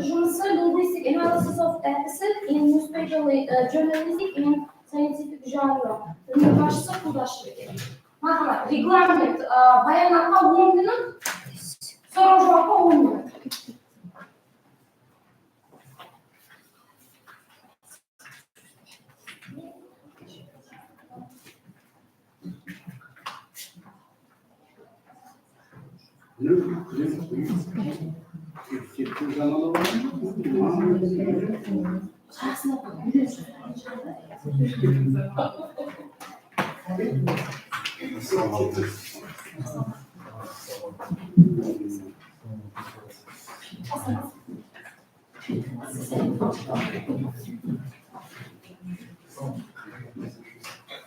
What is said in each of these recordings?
linguistic analysis of deficit in newspaper journalistic and scientific genre. Başta ulaştırdı. Mesela reglement bayanlarına 10 günün soru cevabı 10 gün.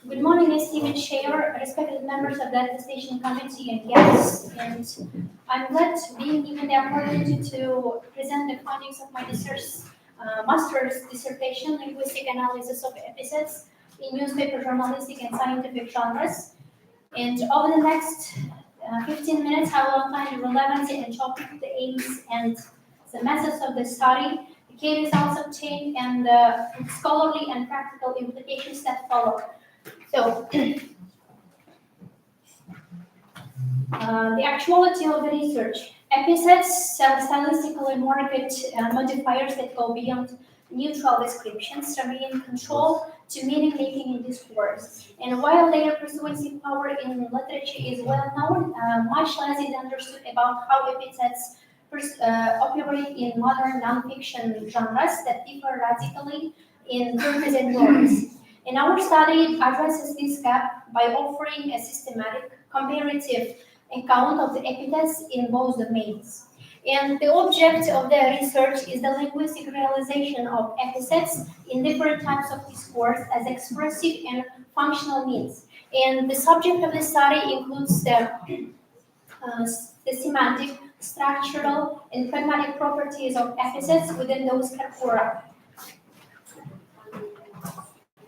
Good morning, esteemed chair, respected members of the Attestation Committee and guests, and I'm glad being given the opportunity to present the findings of my research master's dissertation, linguistic analysis of epithets in newspaper journalistic and scientific genres. And over the next 15 minutes, I will outline the relevancy and topic, the aims and the methods of the study, the key results obtained, and the scholarly and practical implications that follow. So, the actuality of the research. Epithets stylistically market modifiers that go beyond neutral descriptions, remain control to meaning making in discourse. And while their persuasive power in literature is well known, much less is understood about how epithets operate in modern non-fiction genres that differ radically in purpose and norms. And our study addresses this gap by offering a systematic, comparative account of the epithets in both domains. And the object of the research is the linguistic realization of epithets in different types of discourse as expressive and functional means. And the subject of the study includes the semantic, structural, and pragmatic properties of epithets within those corpora.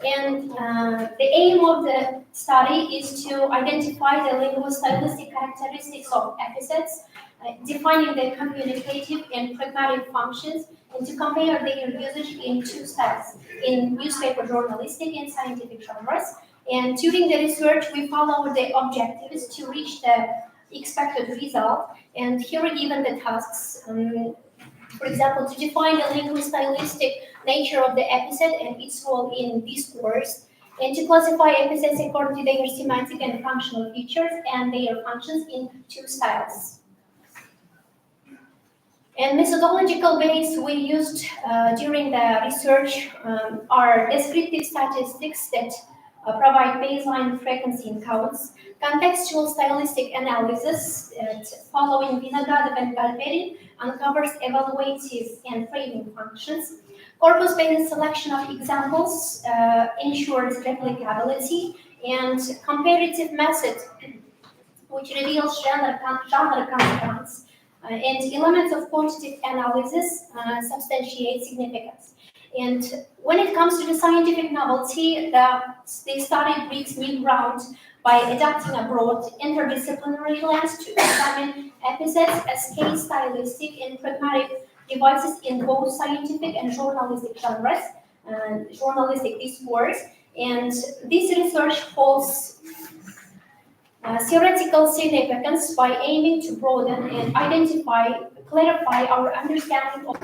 And the aim of the study is to identify the linguistylistic characteristics of epithets, defining their communicative and pragmatic functions, and to compare their usage in two styles, in newspaper journalistic and scientific genres. And during the research, we followed the objectives to reach the expected result, and here are given the tasks. For example, to define the linguistylistic nature of the epithet and its role in discourse, and to classify epithets according to their semantic and functional features and their functions in two styles. And methodological base we used during the research are descriptive statistics that provide baseline frequency in counts, contextual stylistic analysis following Vinogradov and Galperin uncovers evaluative and framing functions. Corpus-based selection of examples ensures replicability, and comparative method, which reveals genre consequence, and elements of quantitative analysis substantiate significance. And when it comes to the scientific novelty, the study breaks new ground by adopting a broad interdisciplinary lens to examine epithets as case stylistic and pragmatic devices in both scientific and journalistic genres, journalistic discourse. And this research holds theoretical significance by aiming to broaden and clarify our understanding of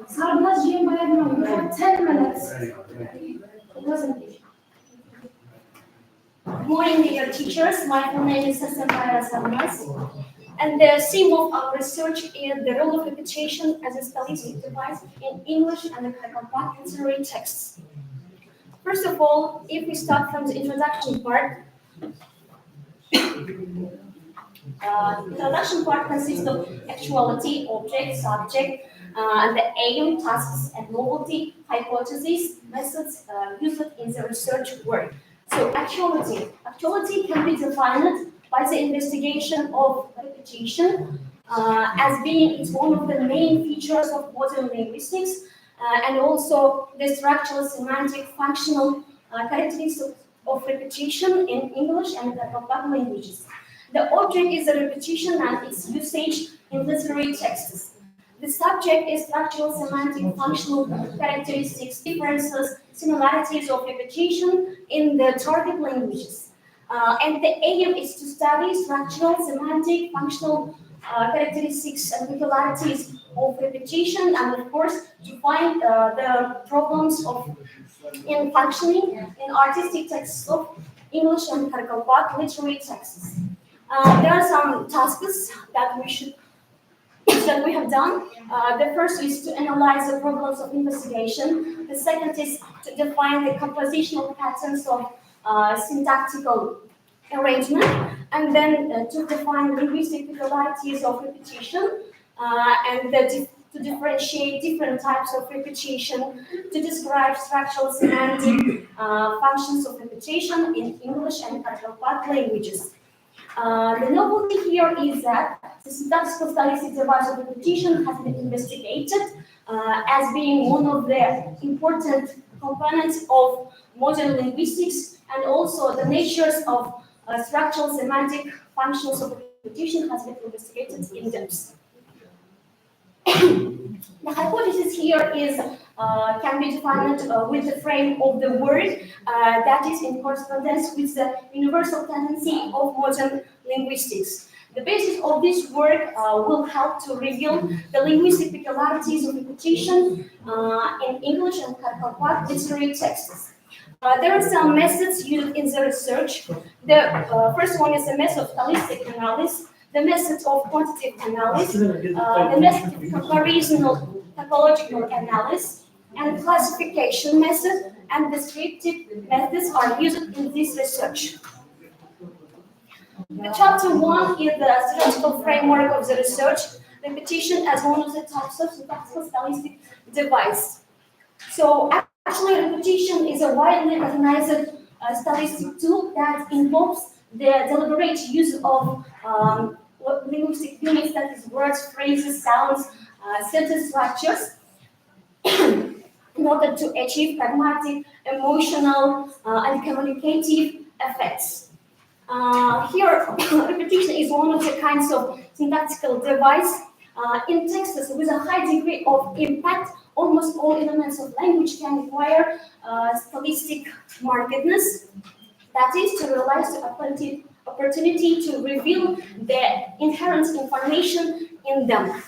Sarnaz Jim, we have 10 minutes. Presentation. Good morning, dear teachers. My full name is Zashita Sarnaz, and the theme of our research is the role of repetition as a stylistic device in English and contemporary texts. First of all, if we start from the introduction part, Introduction part consists of actuality, object, subject, and the aim, tasks, and novelty, hypotheses, methods used in the research work. So actuality can be defined by the investigation of repetition as being it's one of the main features of modern linguistics, and also the structural, semantic, functional characteristics of repetition in English and Tagalog languages. The object is the repetition and its usage in literary texts. The subject is structural, semantic, functional characteristics, differences, similarities of repetition in the target languages. And the aim is to study structural, semantic, functional characteristics and peculiarities of repetition, and of course to find the problems of in functioning in artistic texts of English and Karakalpak literary texts. There are some tasks that we have done. The first is to analyze the problems of investigation. The second is to define the compositional patterns of syntactical arrangement, and then to define linguistic peculiarities of repetition, to differentiate different types of repetition, to describe structural semantic functions of repetition in English and Karakalpak languages. The novelty here is that the syntactical stylistic device of repetition has been investigated as being one of the important components of modern linguistics, and also the natures of structural semantic functions of repetition has been investigated in depth. The hypothesis here is can be defined with the frame of the word that is in correspondence with the universal tendency of modern linguistics. The basis of this work will help to reveal the linguistic peculiarities of repetition in English and Karakalpak literary texts. There are some methods used in the research. The first one is the method of stylistic analysis, the method of quantitative analysis, the method of comparisonal typological analysis, and classification method and descriptive methods are used in this research. The chapter 1 is the theoretical framework of the research, repetition as one of the types of syntactical stylistic device. So actually repetition is a widely recognized stylistic tool that involves the deliberate use of linguistic units, that is words, phrases, sounds, sentence structures, in order to achieve pragmatic, emotional, and communicative effects. Here, repetition is one of the kinds of syntactical device in texts with a high degree of impact. Almost all elements of language can require stylistic markedness, that is, to realize the opportunity to reveal the inherent information in them.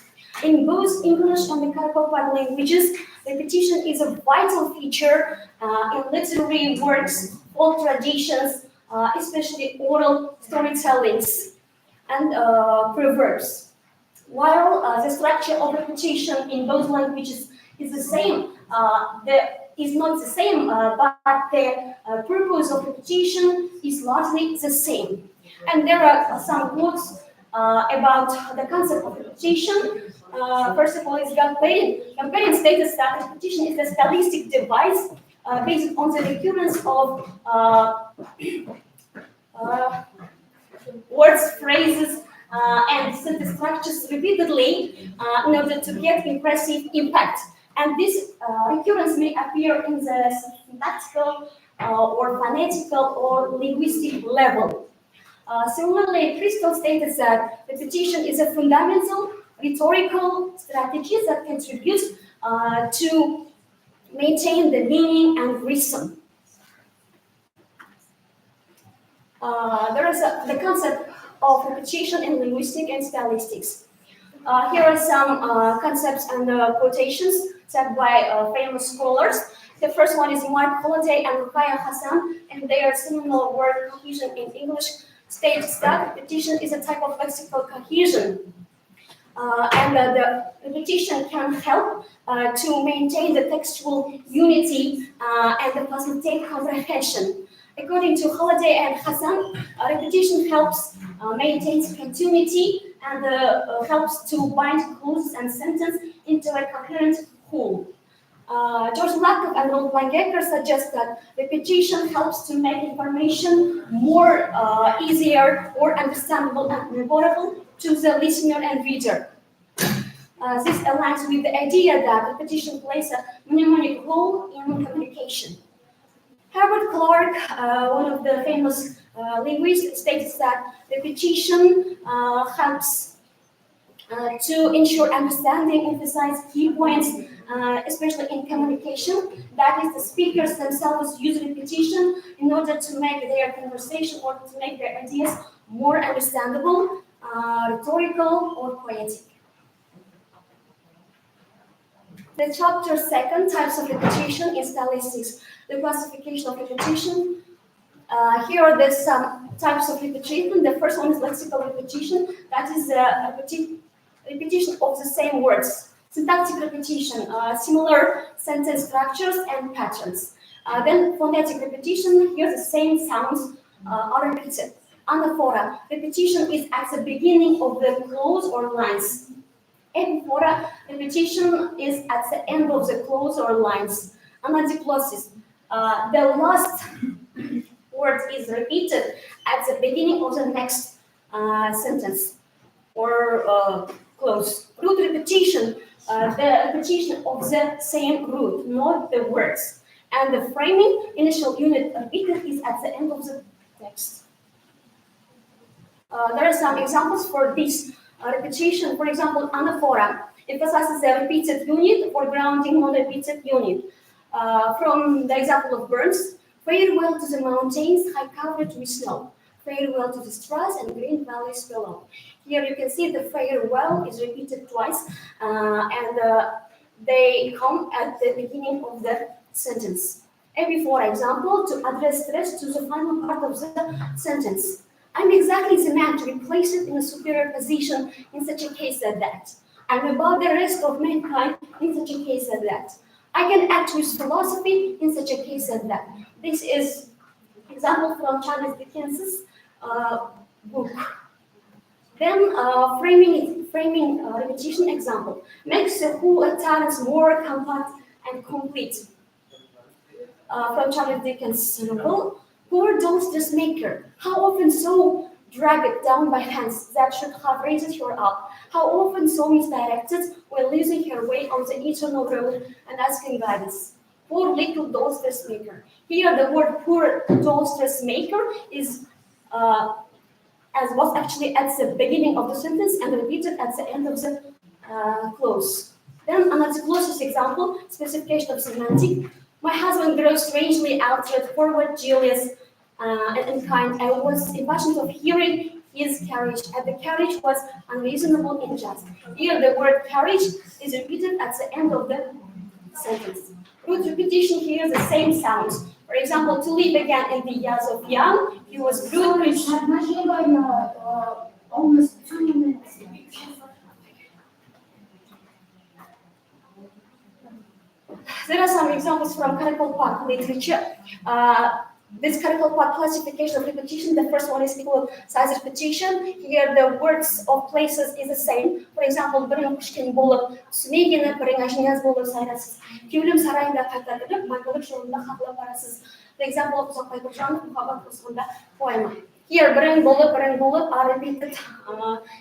In both English and the Karakalpak languages, repetition is a vital feature in literary works, folk traditions, especially oral storytellings and proverbs. While the structure of repetition in both languages is the same, is not the same, but the purpose of repetition is largely the same. And there are some quotes about the concept of repetition. First of all, is Gamperin. Gamperin states that repetition is a stylistic device based on the recurrence of words, phrases, and sentence structures repeatedly in order to get impressive impact. And this recurrence may appear in the syntactical or phonetical or linguistic level. Similarly, Crystal stated that repetition is a fundamental rhetorical strategy that contributes to maintain the meaning and reason. There is the concept of repetition in linguistics and stylistics. Here are some concepts and quotations said by famous scholars. The first one is Mark Holliday and Rukaya Hassan, and their seminal word cohesion in English states that repetition is a type of lexical cohesion. And the repetition can help to maintain the textual unity and the facilitate comprehension. According to Holiday and Hassan, repetition helps maintain continuity and helps to bind clauses and sentence into a coherent whole. George Lakoff and Rob Langecker suggest that repetition helps to make information more easier, more understandable and memorable to the listener and reader. This aligns with the idea that repetition plays a mnemonic role in communication. Herbert Clark, one of the famous linguists, states that repetition helps to ensure understanding, emphasize key points, especially in communication. That is, the speakers themselves use repetition in order to make their conversation or to make their ideas more understandable, rhetorical, or poetic. The chapter second, types of repetition in stylistics, the classification of repetition. Here are the some types of repetition. The first one is lexical repetition. That is repetition of the same words. Syntactic repetition, similar sentence structures and patterns. Then phonetic repetition. Here the same sounds are repeated. Anaphora, repetition is at the beginning of the clause or lines. Epiphora, repetition is at the end of the clause or lines. Anadiplosis, the last word is repeated at the beginning of the next sentence or clause. Root repetition, the repetition of the same root, not the words. And the framing, initial unit repeated, is at the end of the text. There are some examples for this repetition. For example, anaphora emphasizes the repeated unit or grounding non-repeated unit. From the example of Burns, farewell to the mountains, high covered with snow. Farewell to the straws and green valleys below. Here you can see the farewell is repeated twice, and they come at the beginning of the sentence. Every, for example, to address stress to the final part of the sentence. I'm exactly the man to replace it in a superior position in such a case as that. I'm above the rest of mankind in such a case as that. I can act with philosophy in such a case as that. This is example from Charles Dickens's book. Then framing repetition example makes the whole utterance more compact and complete. From Charles Dickens' novel, poor doll's dressmaker, how often so dragged down by hands that should have raised her up, how often so misdirected when losing her way on the eternal road and asking guidance. Poor little doll's dressmaker. Here the word poor doll's dressmaker is as was actually at the beginning of the sentence and repeated at the end of the clause. Then another closest example, specification of semantic. My husband grows strangely altered, forward, jealous, and unkind. I was impatient of hearing his carriage, and the carriage was unreasonable and unjust. Here the word carriage is repeated at the end of the sentence. Root repetition here the same sounds. For example, to live again in the years of young, he was good rich. Almost 2 minutes. There are some examples from Caracol Park literature. This Caracol Park classification of repetition, the first one is equal size repetition. Here the words of places is the same. For example, Брын Пушкин болып, Сүмегені бірің ажиназ болып сайрасыз. Кеулім сарайында қайта кіріп, Майқұлық жолында қақлап барасыз. The example of Ұзақ Байбұржанов Мұхаббат Құсқында poem. Here, брын болып are repeated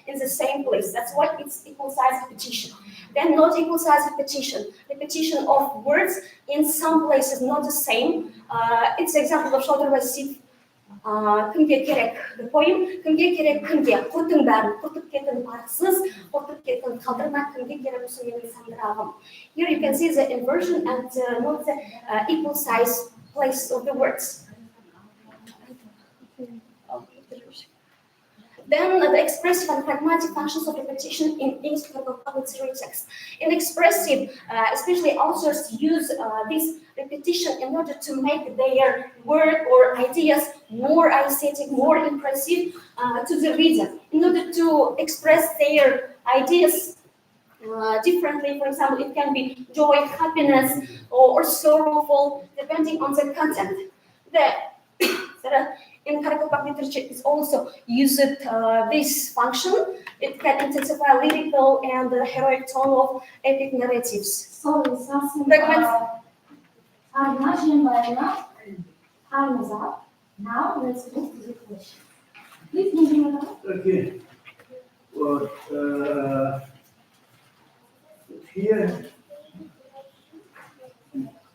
in the same place. That's why it's equal size repetition. Then not equal size repetition. Repetition of words in some places not the same. It's an example of Шодыр Васиев. Кімге керек? The poem. Кімге керек? Кімге? Құртың бәрін. Құртып кетін парсыз, құртып кетін қалдырма, кімге керек осы менің сандырағым. Here you can see the inversion and not the equal size place of the words. Then the expressive and pragmatic functions of repetition in English literary text. In expressive, especially authors use this repetition in order to make their word or ideas more aesthetic, more impressive to the reader, in order to express their ideas differently. For example, it can be joy, happiness, or sorrowful, depending on the content. The that in character literature is also used this function. It can intensify lyrical and heroic tone of epic narratives. Sorry, sasım Fragment. Arnacığım bayana Harmazar. Now let's move to the question. Please give me another. Okay. Well, here,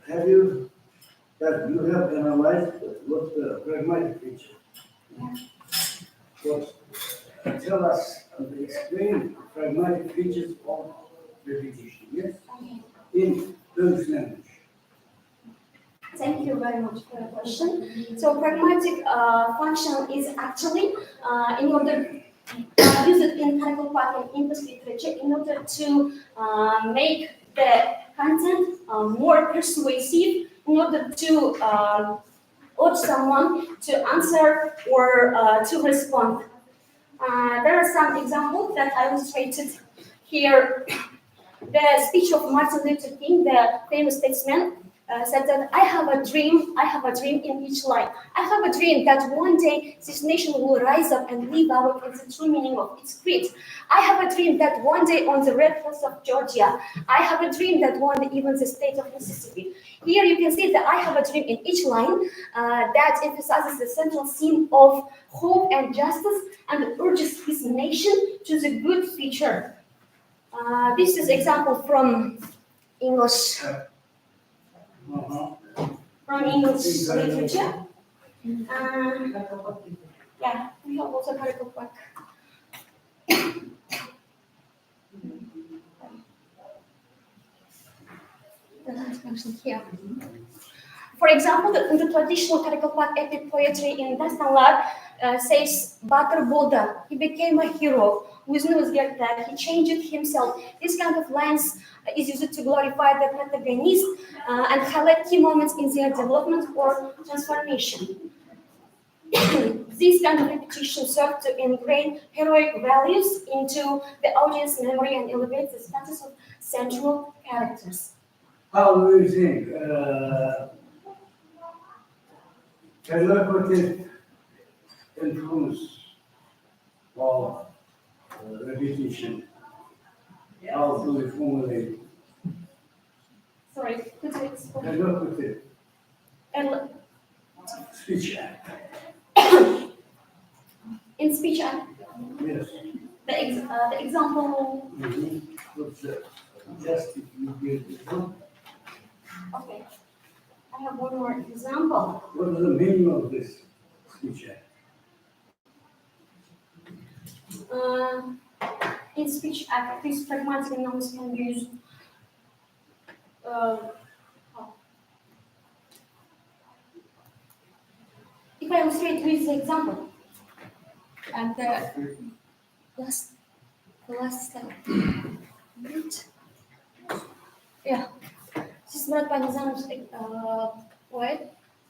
you have analyzed what the pragmatic feature? What tell us explain pragmatic features of repetition? Yes, in Turkish language. Thank you very much for the question. So pragmatic function is actually in order use it in critical part and English literature in order to make the content more persuasive, in order to urge someone to answer or to respond. There are some examples that I illustrated here. The speech of Martin Luther King, the famous statesman, said that I have a dream in each line. I have a dream that one day this nation will rise up and live out in the true meaning of its creed. I have a dream that one day on the red hills of Georgia, I have a dream that one day even the state of Mississippi. Here you can see that I have a dream in each line that emphasizes the central theme of hope and justice and urges his nation to the good future. This is example from English. From English literature. Yeah, we have also critical work. Here. For example, in the traditional critical part epic poetry in Dastanlar says Batır Bulda, he became a hero. He changed himself. This kind of lines is used to glorify the protagonist and highlight key moments in their development or transformation. This kind of repetition serves to ingrain heroic values into the audience memory and elevate the status of central characters. How do you think collaborative influence of repetition? How do we formulate Sorry, could you explain? collaborative And speech? in speech, act, Yes. the example. What's that? Just if you give the example. Okay, I have one more example. What is the meaning of this speech act? In speech act, these pragmatic nouns can be used. If I illustrate with the example, and the last step. Yeah. Siz Murat Bey yazarmış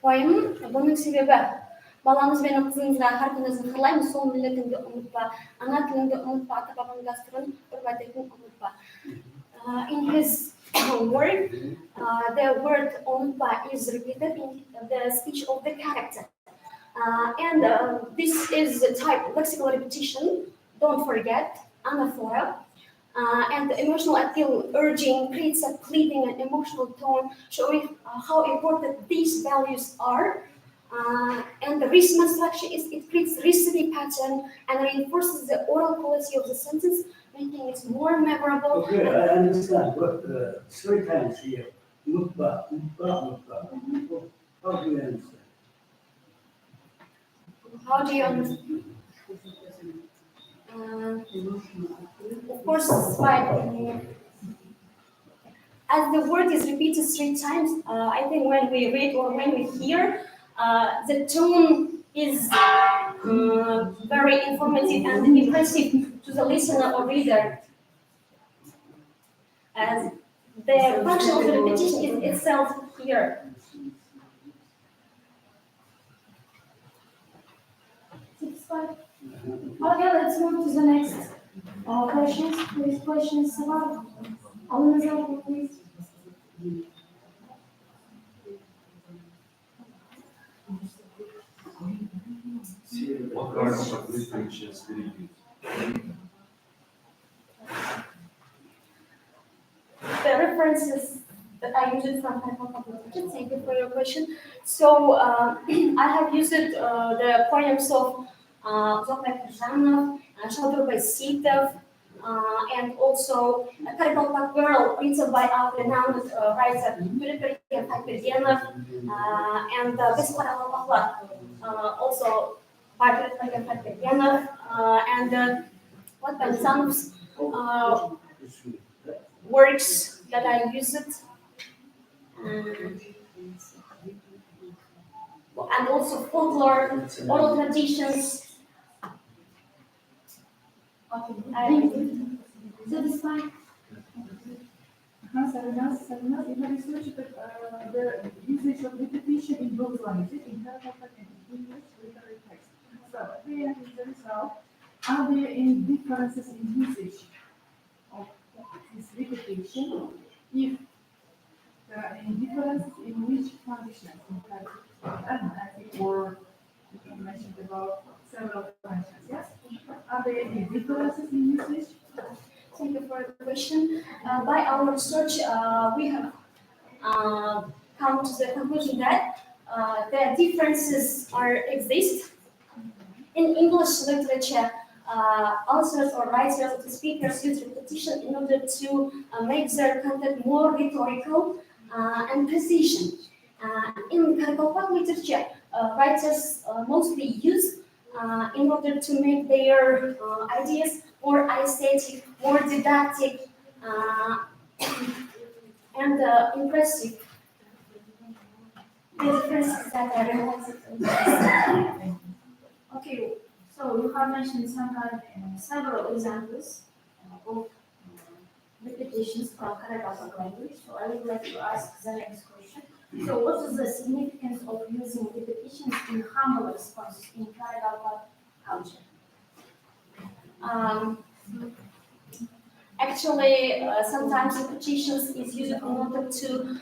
poemın bunun sebebi balanız benim kızınızdan harfınızı kılayım, son milletinde unutma, ana dilinde unutma, ata babanın gastırın, örbadekin unutma. In his work, the word unutma is repeated in the speech of the character. And this is the type of lexical repetition, don't forget, anaphora. And the emotional appeal urging creates a pleading and emotional tone, showing how important these values are. And the rhythm structure is it creates recipe pattern and reinforces the oral quality of the sentence, making it more memorable. Okay, I understand, but three times here. Mutba. How do you understand? How do you understand? Of course, as the word is repeated three times, I think when we read or when we hear, the tone is very informative and impressive to the listener or reader. As the function of the repetition is itself here. Okay, let's move to the next questions. Please, questions about Alınızı please. What kind of restrictions do you use? The references that I used from Hypothetical, thank you for your question. So I have used the poems of Zokmek Zhanov, Zashita, and also Karikal Girl, written by our renowned writer Yuri Hakpergenov, and Bespara Pahla, also by Yuri Hakpergenov, and what Balzanov's works that I used, um, and also folklore, oral traditions. Satisfied? Sarnas, you have researched the usage of repetition in both languages, in Karakalpak and in English literary text. So, at the end of the result, are there any differences in usage of this repetition? If there are any differences in which conditions, in fact, or you can mention about several conditions, yes? Are there any differences in usage? Thank you for the question. By our research, we have come to the conclusion that the differences exist. In English literature, authors or writers or speakers use repetition in order to make their content more rhetorical and precision. In Karikal literature, writers mostly use in order to make their ideas more aesthetic, more didactic, and impressive. The differences that are related. Okay, so you have mentioned several examples of repetitions from Karabakh language. So I would like to ask the next question. So what is the significance of using repetitions in humble responses in Karabakh culture? Um, Actually, sometimes repetitions is used in order to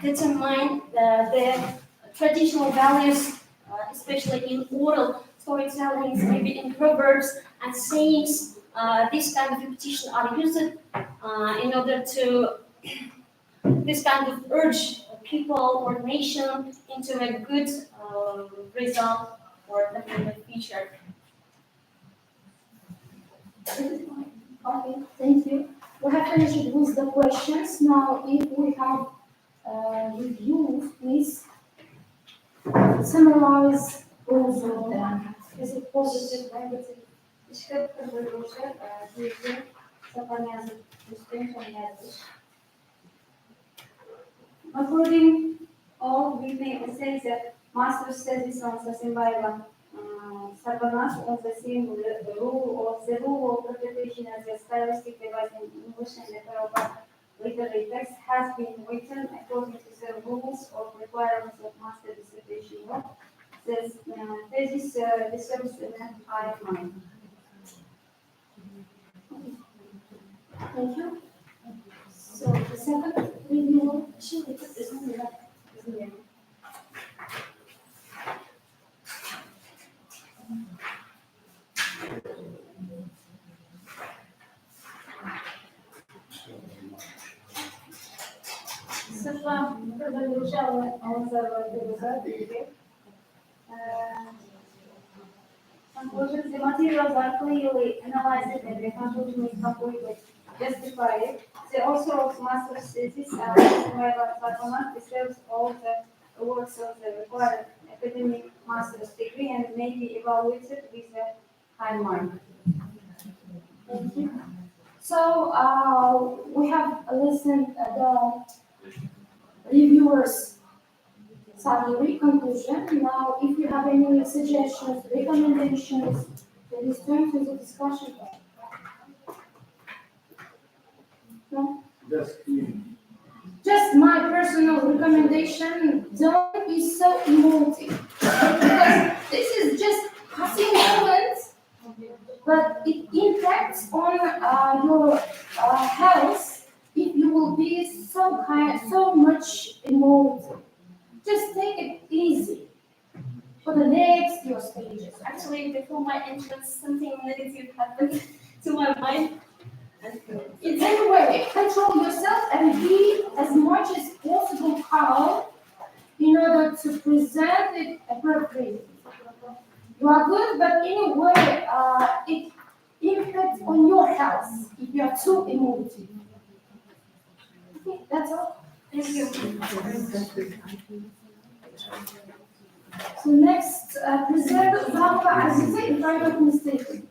determine the traditional values, especially in oral storytelling, maybe in proverbs and sayings. This kind of repetition are used in order to this kind of urge people or nation into a good result or the future. Okay, thank you. We have finished with the questions. Now, if we have reviews, please summarize all of them. Is it positive, negative? According all, we may say that master studies on Sasimbaeva Sarvanas on the same rule of repetition as a stylistic device in English and the Yoruba literary text has been written according to the rules of requirements of master dissertation work. This thesis deserves an high mark. Thank you. So the second review, Сырла продолжала консервативизацию. Conclusions, the materials are clearly analyzed and the conclusion is completely justified. The author of master's thesis, Sarkomat, deserves all the awards of the required academic master's degree and may be evaluated with a high mark. thank you. So we have listened the reviewers' summary conclusion. Now, if you have any suggestions, recommendations, please turn to the discussion. No? Just my personal recommendation, don't be so emotive. Because this is just passing moments, but it impacts on your health if you will be so much emotive. Just take it easy. For the next next your stages. Actually, before my entrance, something negative happened to my mind. And In any way, control yourself and be as much as possible calm in order to present it appropriately. You are good, but anyway, it impacts on your health if you are too emotive. Okay, that's all. thank you. So next, present Zahra Azize in front of Mr.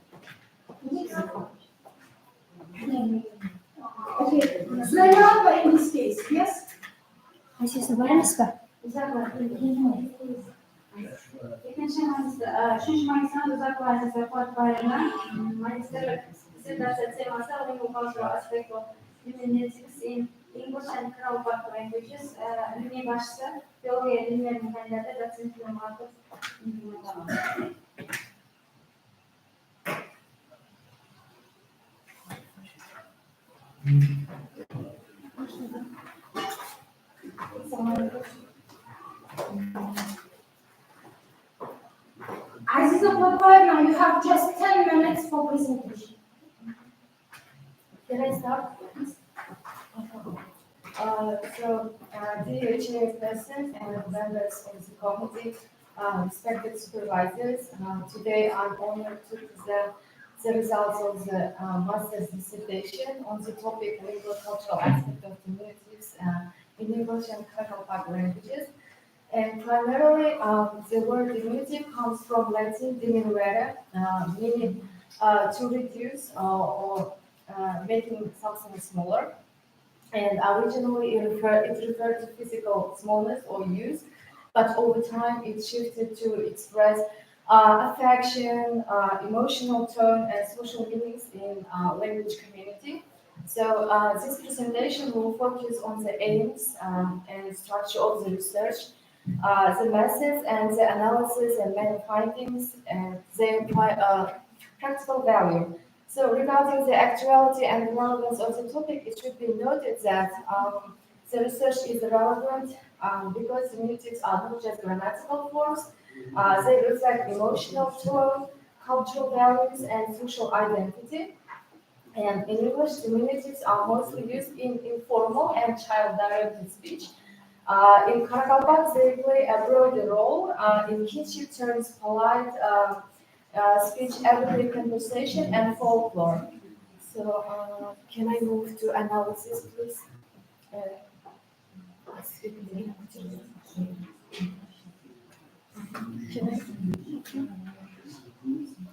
Okay, Suleyman in this case, yes? Azize, var mısın? Šeši magistra uzakłada zakładana magister dissertacja temasa o multicultural aspect of linguistics in English and Croat languages. Ünlü başta teori bilimlerinin kaynağı da sınıflamakta. Aziza Papayna, you have just 10 minutes for presentation. Can I start? Dear chairpersons and members of the committee, respected supervisors, today I'm honored to present the results of the master's dissertation on the topic legal cultural aspect of diminutives in English and Krakatau languages. And primarily, the word diminutive comes from Latin diminuere, meaning to reduce or making something smaller. And originally it referred to physical smallness or use, but over time it shifted to express affection, emotional tone, and social meanings in language community. So this presentation will focus on the aims and structure of the research, the methods and the analysis and main findings, and their practical value. So regarding the actuality and relevance of the topic, it should be noted that the research is relevant because diminutives are not just grammatical forms, they reflect emotional tone, cultural values, and social identity. And in English, diminutives are mostly used in informal and child-directed speech. In Karakalpak, they play a broader role. In kinship terms, polite speech, everyday conversation, and folklore. So, can I move to analysis, please? Can I?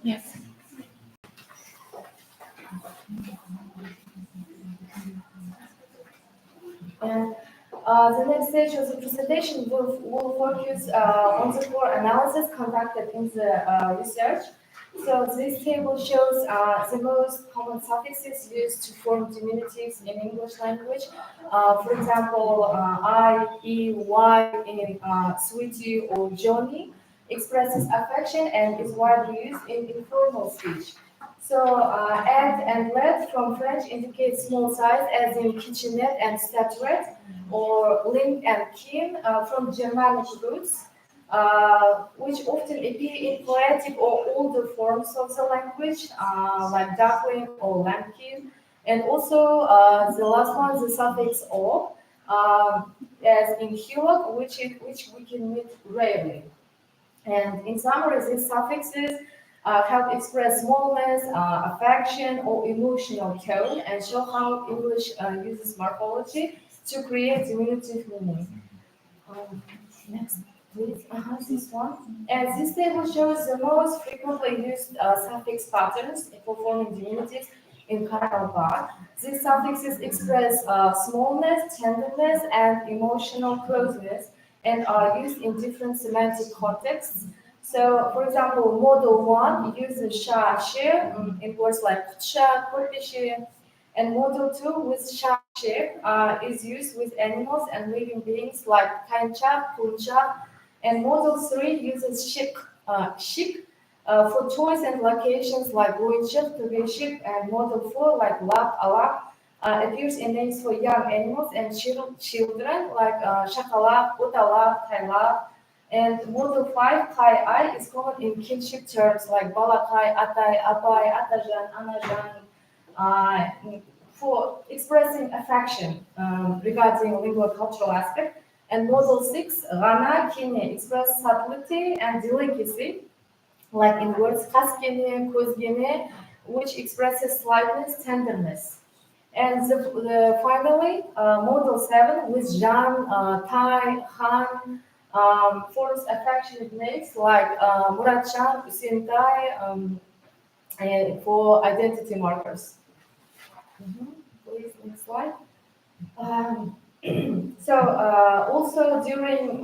Yes. And the next stage of the presentation will focus on the core analysis conducted in the research. So this table shows the most common suffixes used to form diminutives in English language. For example, I, E, Y in sweetie or Johnny expresses affection and is widely used in informal speech. So, ed and led from French indicate small size, as in kitchenette and statuette, or ling and kin from Germanic roots, which often appear in poetic or older forms of the language, like duckling or lambkin. And also, the last one, the suffix o, as in hillock, which we can meet rarely. And in summary, these suffixes help express smallness, affection, or emotional tone, and show how English uses morphology to create diminutive meaning. Next, please. This one. And this table shows the most frequently used suffix patterns for forming diminutives in Karakalpak. These suffixes express smallness, tenderness, and emotional closeness, and are used in different semantic contexts. So, for example, model 1 uses sha, she in words like kutsha, kurpishi, and model 2 with sha, she is used with animals and living beings like kancha, kuncha, and model 3 uses shik, shik for toys and locations like Goinchik, Tugishik, and model 4 like lap, alap appears in names for young animals and children like Shakalap, Utalap, Tailap, And model 5, kai I, is common in kinship terms like balakai, atai, abai, atajan, anajan, for expressing affection regarding lingual cultural aspect. And model 6, rana, kine, express subtlety and delicacy, like in words kaskene, kozgene, which expresses slightness, tenderness. And finally, model 7 with Jan, Tai, Han, forms affectionate names like Murat-chan, Hüseyin Tai, for identity markers. Please, next slide. Um, also during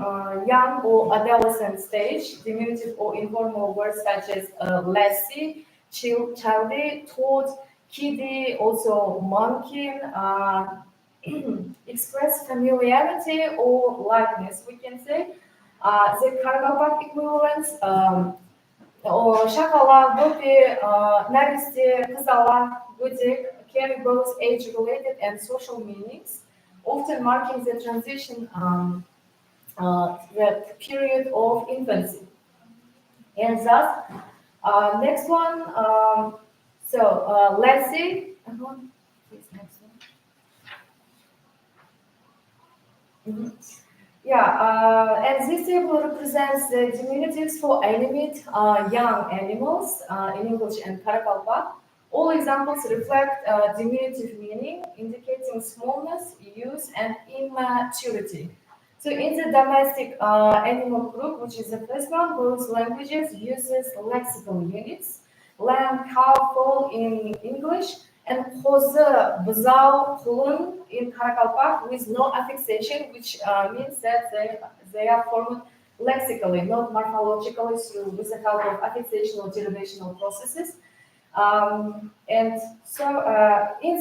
young or adolescent stage, diminutive or informal words such as lassie, childy, toad, kiddie, also monkey, express familiarity or likeness, we can say. The Karabakh equivalents, or Shakala, Gopi, Naristi, Kazala, Gudik, carry both age-related and social meanings, often marking the transition, the period of infancy. And thus, next one, let's see. Please, next one. Mhm. Yeah, and this table represents the diminutives for animate young animals in English and Karakalpak. All examples reflect diminutive meaning, indicating smallness, use, and immaturity. So in the domestic animal group, which is the first one, both languages uses lexical units. Lamb, cow, foal in English, and Khoza, Buzao, Kulun in Karakalpak with no affixation, which means that they are formed lexically, not morphologically through with the help of affixation or derivational processes. In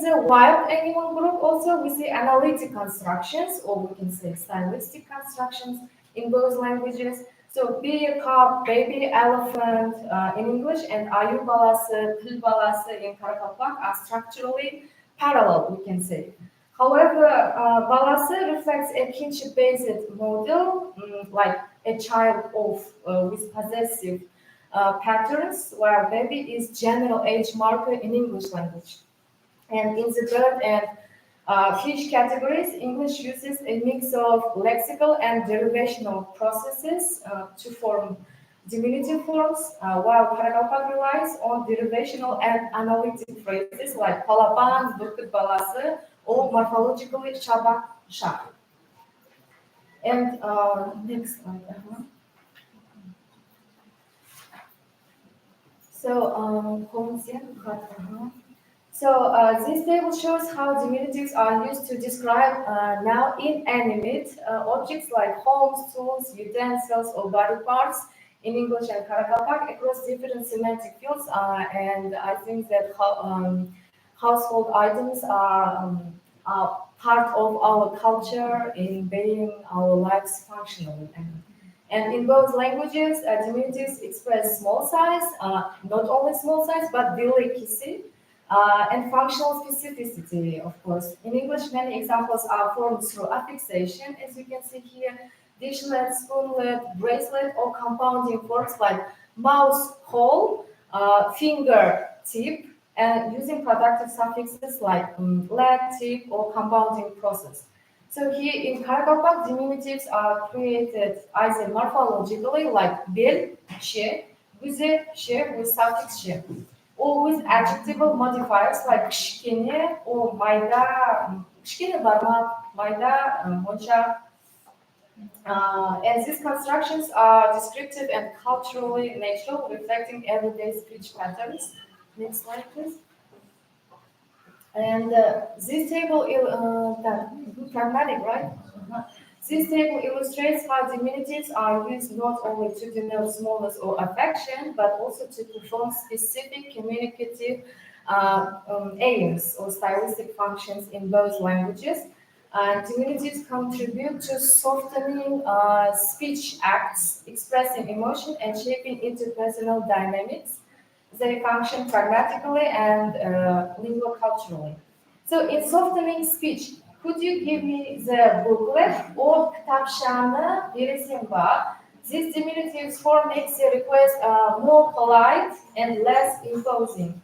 the wild animal group also we see analytic constructions, or we can say stylistic constructions in both languages. So bear, cub, baby elephant in English and ayu balası, kıl balası in Karakalpak are structurally parallel, we can say. However, balası reflects a kinship-based model, like a child of with possessive patterns, while baby is general age marker in English language. And in the bird and fish categories, English uses a mix of lexical and derivational processes to form diminutive forms, while Karakalpak relies on derivational and analytic phrases like palaban, bukut balası, or morphologically shabak shak. And next slide. This table shows how diminutives are used to describe now inanimate objects like homes, tools, utensils, or body parts in English and Karakalpak across different semantic fields. And I think that household items are part of our culture in being our lives functionally. And in both languages, diminutives express small size, not only small size, but delicacy and functional specificity, of course. In English, many examples are formed through affixation, as you can see here, dishlet, spoonlet, bracelet, or compounding forms like mouse hole, finger tip, and using productive suffixes like leg, tip, or compounding process. So here in Karakalpak, diminutives are created either morphologically, like bel, she, güze, she with suffix she, or with adjectival modifiers like kshkene or mayda, kshkene barmak, mayda, moncha. And these constructions are descriptive and culturally natural, reflecting everyday speech patterns. Next slide, please. And this table, pragmatic, right? This table illustrates how diminutives are used not only to denote smallness or affection, but also to perform specific communicative aims or stylistic functions in both languages. Diminutives contribute to softening speech acts, expressing emotion, and shaping interpersonal dynamics. They function pragmatically and lingual culturally. So in softening speech, could you give me the booklet or kitapşanı veresim var? This diminutive form makes the request more polite and less imposing.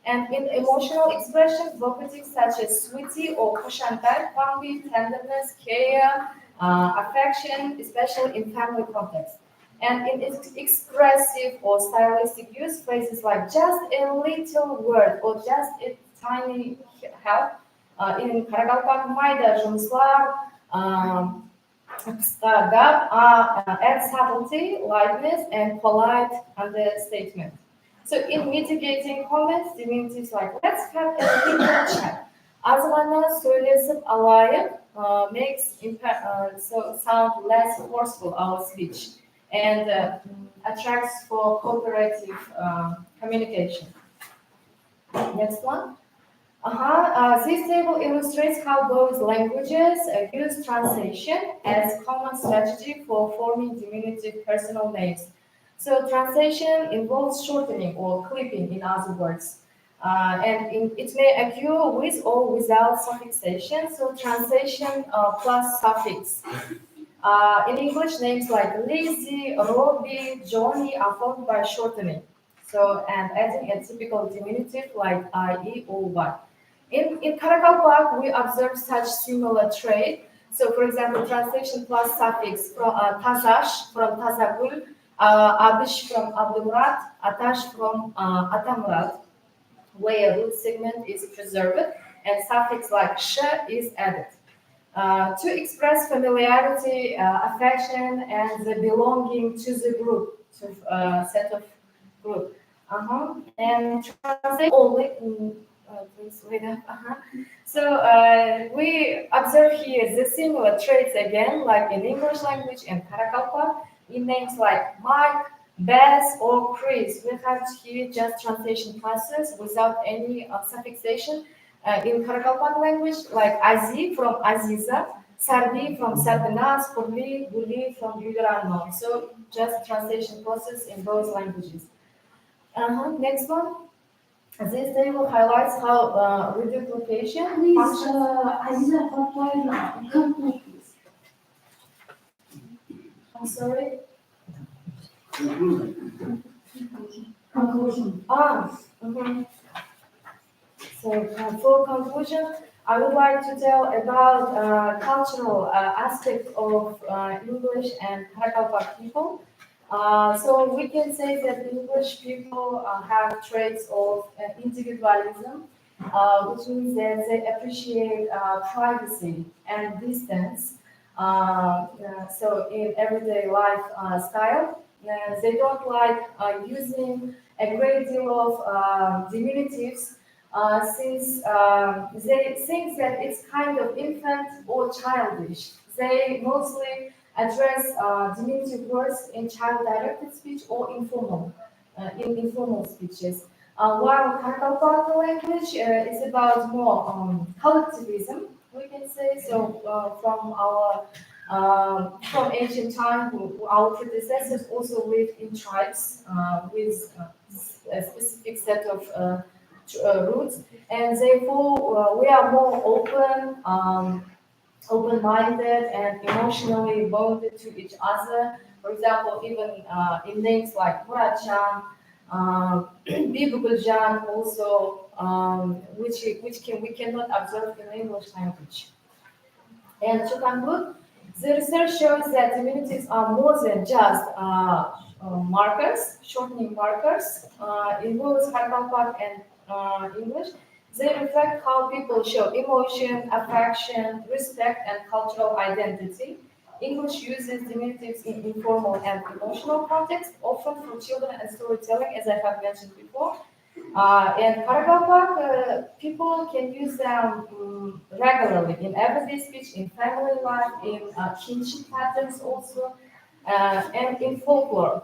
And in emotional expression, vocatives such as sweetie or kushantar convey tenderness, care, affection, especially in family context. And in expressive or stylistic use, phrases like just a little word or just a tiny help in Karakalpak Mayda жұмысlar, Gab add subtlety, lightness, and polite understatement. So in mitigating comments, diminutives like let's have a little chat. Azgana söylesip alayım makes so sound less forceful our speech and attracts for cooperative communication. Next one. This table illustrates how both languages use translation as common strategy for forming diminutive personal names. So translation involves shortening or clipping, in other words. It may occur with or without suffixation, so translation plus suffix. In English, names like Lizzie, Robbie, Johnny are formed by shortening. So, and adding a typical diminutive like IE or Y. In Karakalpak, we observe such similar trait. So, for example, translation plus suffix from Tazash from Tazagul, Abish from Abdulmurat, Atash from Atamurat, where root segment is preserved and suffix like sh is added. To express familiarity, affection, and the belonging to the group, to set of group. And translate only. Please wait up. So we observe here the similar traits again, like in English language and Karakalpak, in names like Mike, Bess, or Chris. We have here just translation process without any suffixation. In Karakalpak language, like Azi from Aziza, Sarbi from Sardinas, Kurli, Guli from Gulrano. So just translation process in both languages. Next one. This table highlights how reduplication Please, functions. Aziza, complete, please. I'm sorry. Conclusion. So for conclusion, I would like to tell about cultural aspect of English and Karakalpak people. So we can say that English people have traits of individualism, which means that they appreciate privacy and distance. So in everyday life style, they don't like using a great deal of diminutives since they think that it's kind of infant or childish. They mostly address diminutive words in child-directed speech or in informal speeches. While Karakalpak language is about more collectivism, we can say so from our from ancient time, our predecessors also lived in tribes with a specific set of roots, and therefore we are more open-minded and emotionally bonded to each other. For example, even in names like Muratjan, Bibuguljan also, which we cannot observe in English language. And to conclude, the research shows that diminutives are more than just markers, shortening markers, in both Karakalpak and English. They reflect how people show emotion, affection, respect, and cultural identity. English uses diminutives in informal and emotional context, often for children and storytelling, as I have mentioned before. In Karakalpak, people can use them regularly in everyday speech, in family life, in kinship patterns also, and in folklore.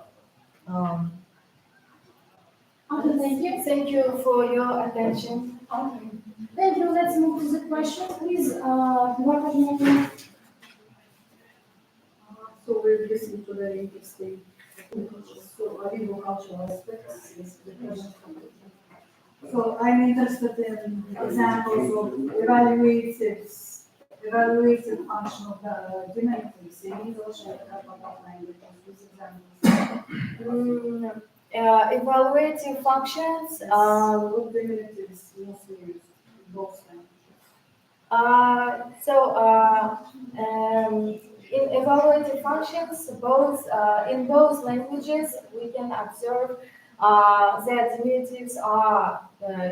Okay, thank you. Thank you for your attention. Okay. Thank you. Let's move to the question, please. What is your name? So we're listening to very interesting, so Aribo cultural aspects is the question. So I'm interested in examples of evaluative evaluating function of the diminutives in English and Karpatov languages with examples. Evaluating functions. With diminutives mostly used in both languages. In evaluative functions, in both languages, we can observe that diminutives are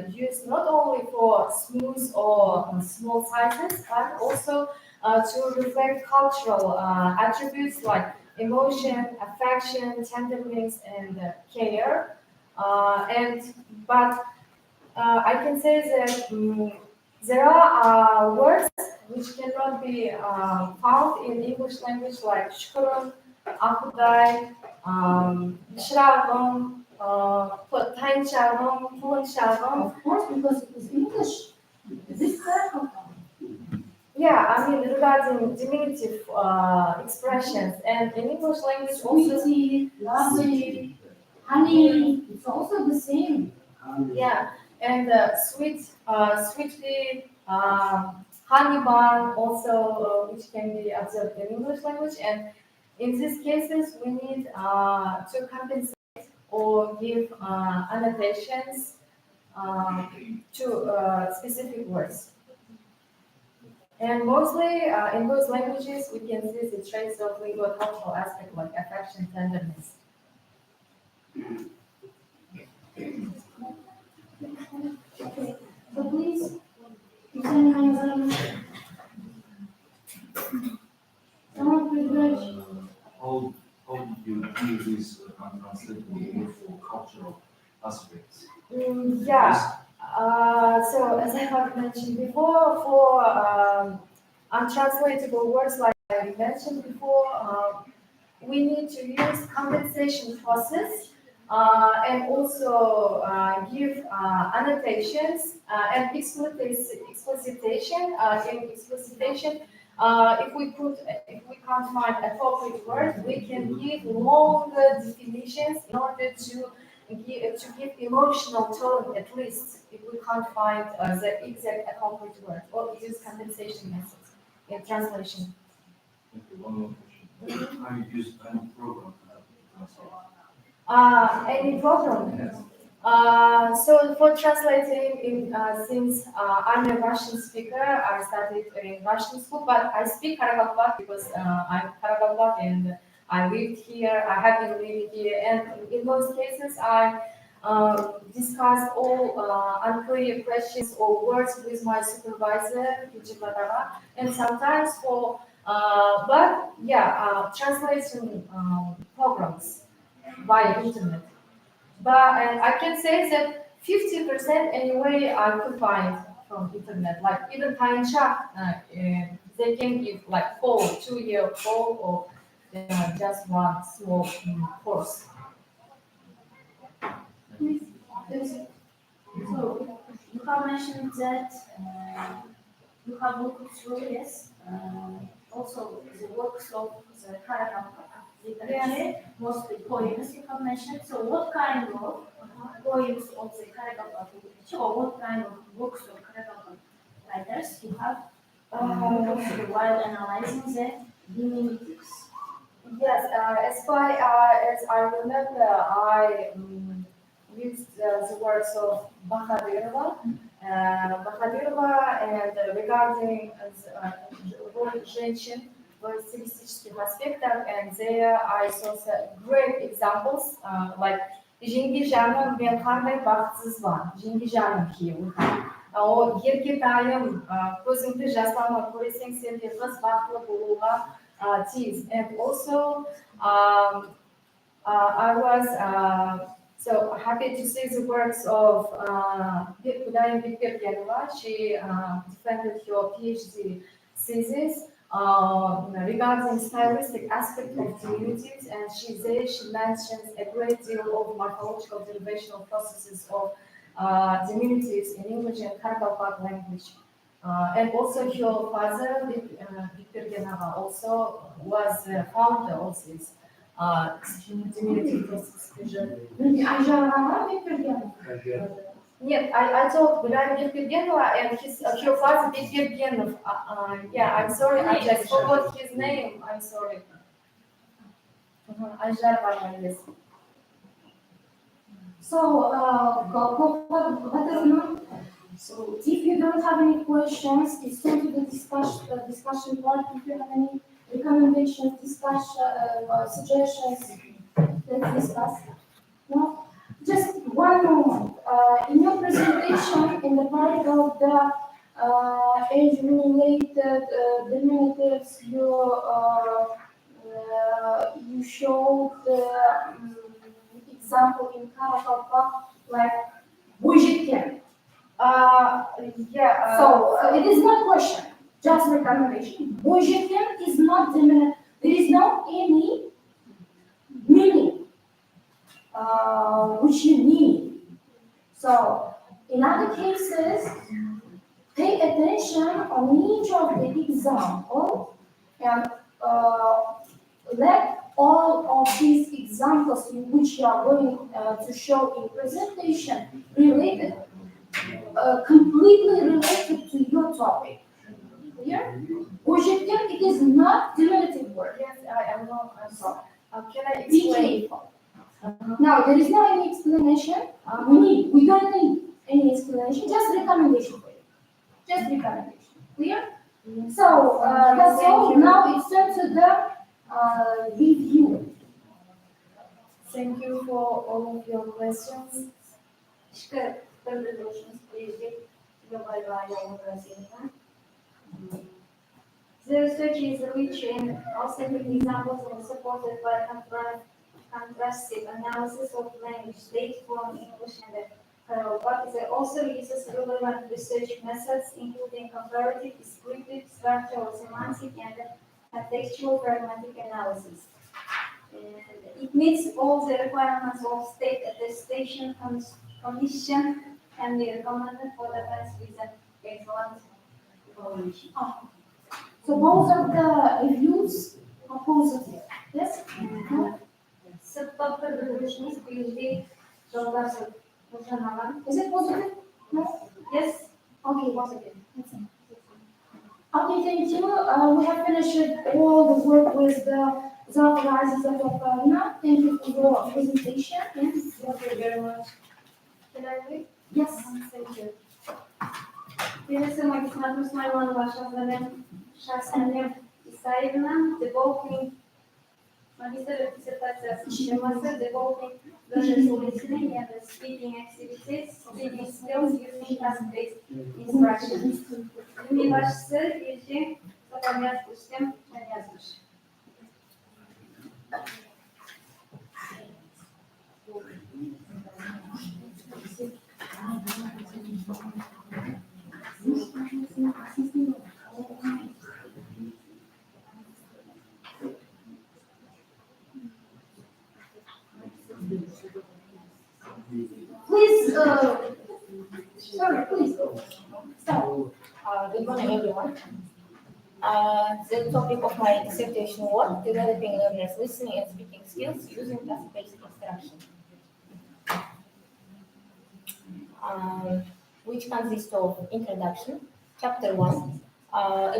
used not only for smooth or small sizes, but also to reflect cultural attributes like emotion, affection, tenderness, and care. I can say that there are words which cannot be found in English language like shkurun, akudai, shravim, taincharim, pulansharim. Of course, because it is English. This character. Yeah, I mean regarding diminutive expressions, and in English language also. Sweetie, lovely, honey, it's also the same. Yeah, and sweetly, honey bun also, which can be observed in English language. And in these cases, we need to compensate or give annotations to specific words. And mostly in those languages, we can see the traits of linguocultural aspect like affection, tenderness. Okay, so please, is anyone someone please raise? How do you view this untranslatable word for cultural aspects? Yeah. So as I have mentioned before, for untranslatable words like I mentioned before, we need to use compensation process and also give annotations and explicitation. In explicitation, if we can't find appropriate word, we can give longer definitions in order to give emotional tone, at least if we can't find the exact appropriate word, or use compensation methods in translation. Okay, one more question. How you use any program to translate? Any problem? Yes. So for translating, since I'm a Russian speaker, I studied in Russian school, but I speak Karagakbat because I'm Karagakbat and I lived here. I have been living here, and in those cases, I discussed all unclear questions or words with my supervisor, and sometimes translation programs via internet. And I can say that 50% anyway I could find from internet. Like even Taincha, they can give like 2-year call or just one small course. Please. So, you have mentioned that you have looked through this, also the works of the Karakan literature, mostly poems you have mentioned. So, what kind of poems of the Karakan literature, or what kind of books of Karakan writers you have looked through while analyzing the diminutives? Yes, as I remember, I used the works of Bahadirova, and regarding role женщин в стилистических аспектах, and there I saw some great examples like Жеңге жаным, мен қандай бақытсызбын, Жеңге жаным күйеуі. Еркетайым, көзіңді жаслама, көресең сен де қыз бақытлы болуға тиіс. And also, I was so happy to see the works of Diana Viktoryanova. She defended her PhD thesis regarding stylistic aspect of diminutives, and she mentions a great deal of morphological derivational processes of diminutives in English and Karpatov language. And also her father, Viktoryanova, also was the founder of this diminutive process. Ayşe Hanım'a Viktoryanova. Нет, I told Vladimir Евгеньевна and her father is Евгеньев. Yeah, I'm sorry, I just forgot his name. I'm sorry. Ajar Varma, yes. So, so if you don't have any questions, it's time to the discussion part. If you have any recommendations, suggestions, let's discuss. No, just one moment. In your presentation, in the part of the age-related diminutives, you showed the example in Karakalpa, like Bujitkin. Yeah. So it is not question, just recommendation. Bujitkin is not diminutive. There is no any meaning which you need. So in other cases, pay attention on each of the example and let all of these examples which you are going to show in presentation related, completely related to your topic. Clear? Projective, it is not derivative word. Yes, I know. I'm sorry. Can I Be explain? careful. Now, there is no any explanation. We don't need any explanation, just recommendation for you. Just recommendation. Clear? So, that's all. Now it's time to the review. Thank you for all of your questions. Acho que предложение прежде глобального образования. The research is rich in authentic examples and supported by contrastive analysis of language data from English and but it also uses relevant research methods, including comparative, descriptive, structural, semantic, and contextual pragmatic analysis. And it meets all the requirements of state attestation commission and be recommended for defense with an excellent evaluation. So both of the reviews are positive. Yes? Subtopic resolutions usually dollars Is it positive? No? Yes, Okay. positive. Okay, thank you. We have finished all the work with the analysis of Ocarina. Thank you for your presentation. Yes. Thank you very much. Can I read? Yes. Thank you. Bine să mai discutați mai mult așa să avem 6 ani Isaevna, developing magister disertația sistemasă, developing learners listening and speaking activities, speaking skills using task-based instruction. Universități, deci, să formează sistem formează. Please, sorry, please go. Start. Good morning, everyone. The topic of my dissertation was developing learners' listening and speaking skills using task-based instruction, which consists of introduction, chapter 1,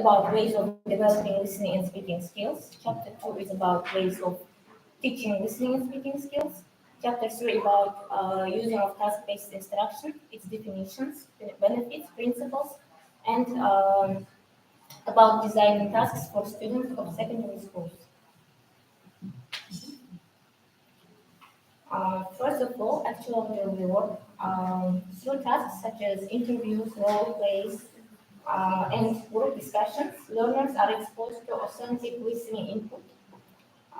about ways of developing listening and speaking skills. Chapter 2 is about ways of teaching listening and speaking skills. Chapter 3 about using of task-based instruction, its definitions, benefits, principles, and about designing tasks for students of secondary schools. First of all, actual interview work. Through tasks such as interviews, role plays, and group discussions, learners are exposed to authentic listening input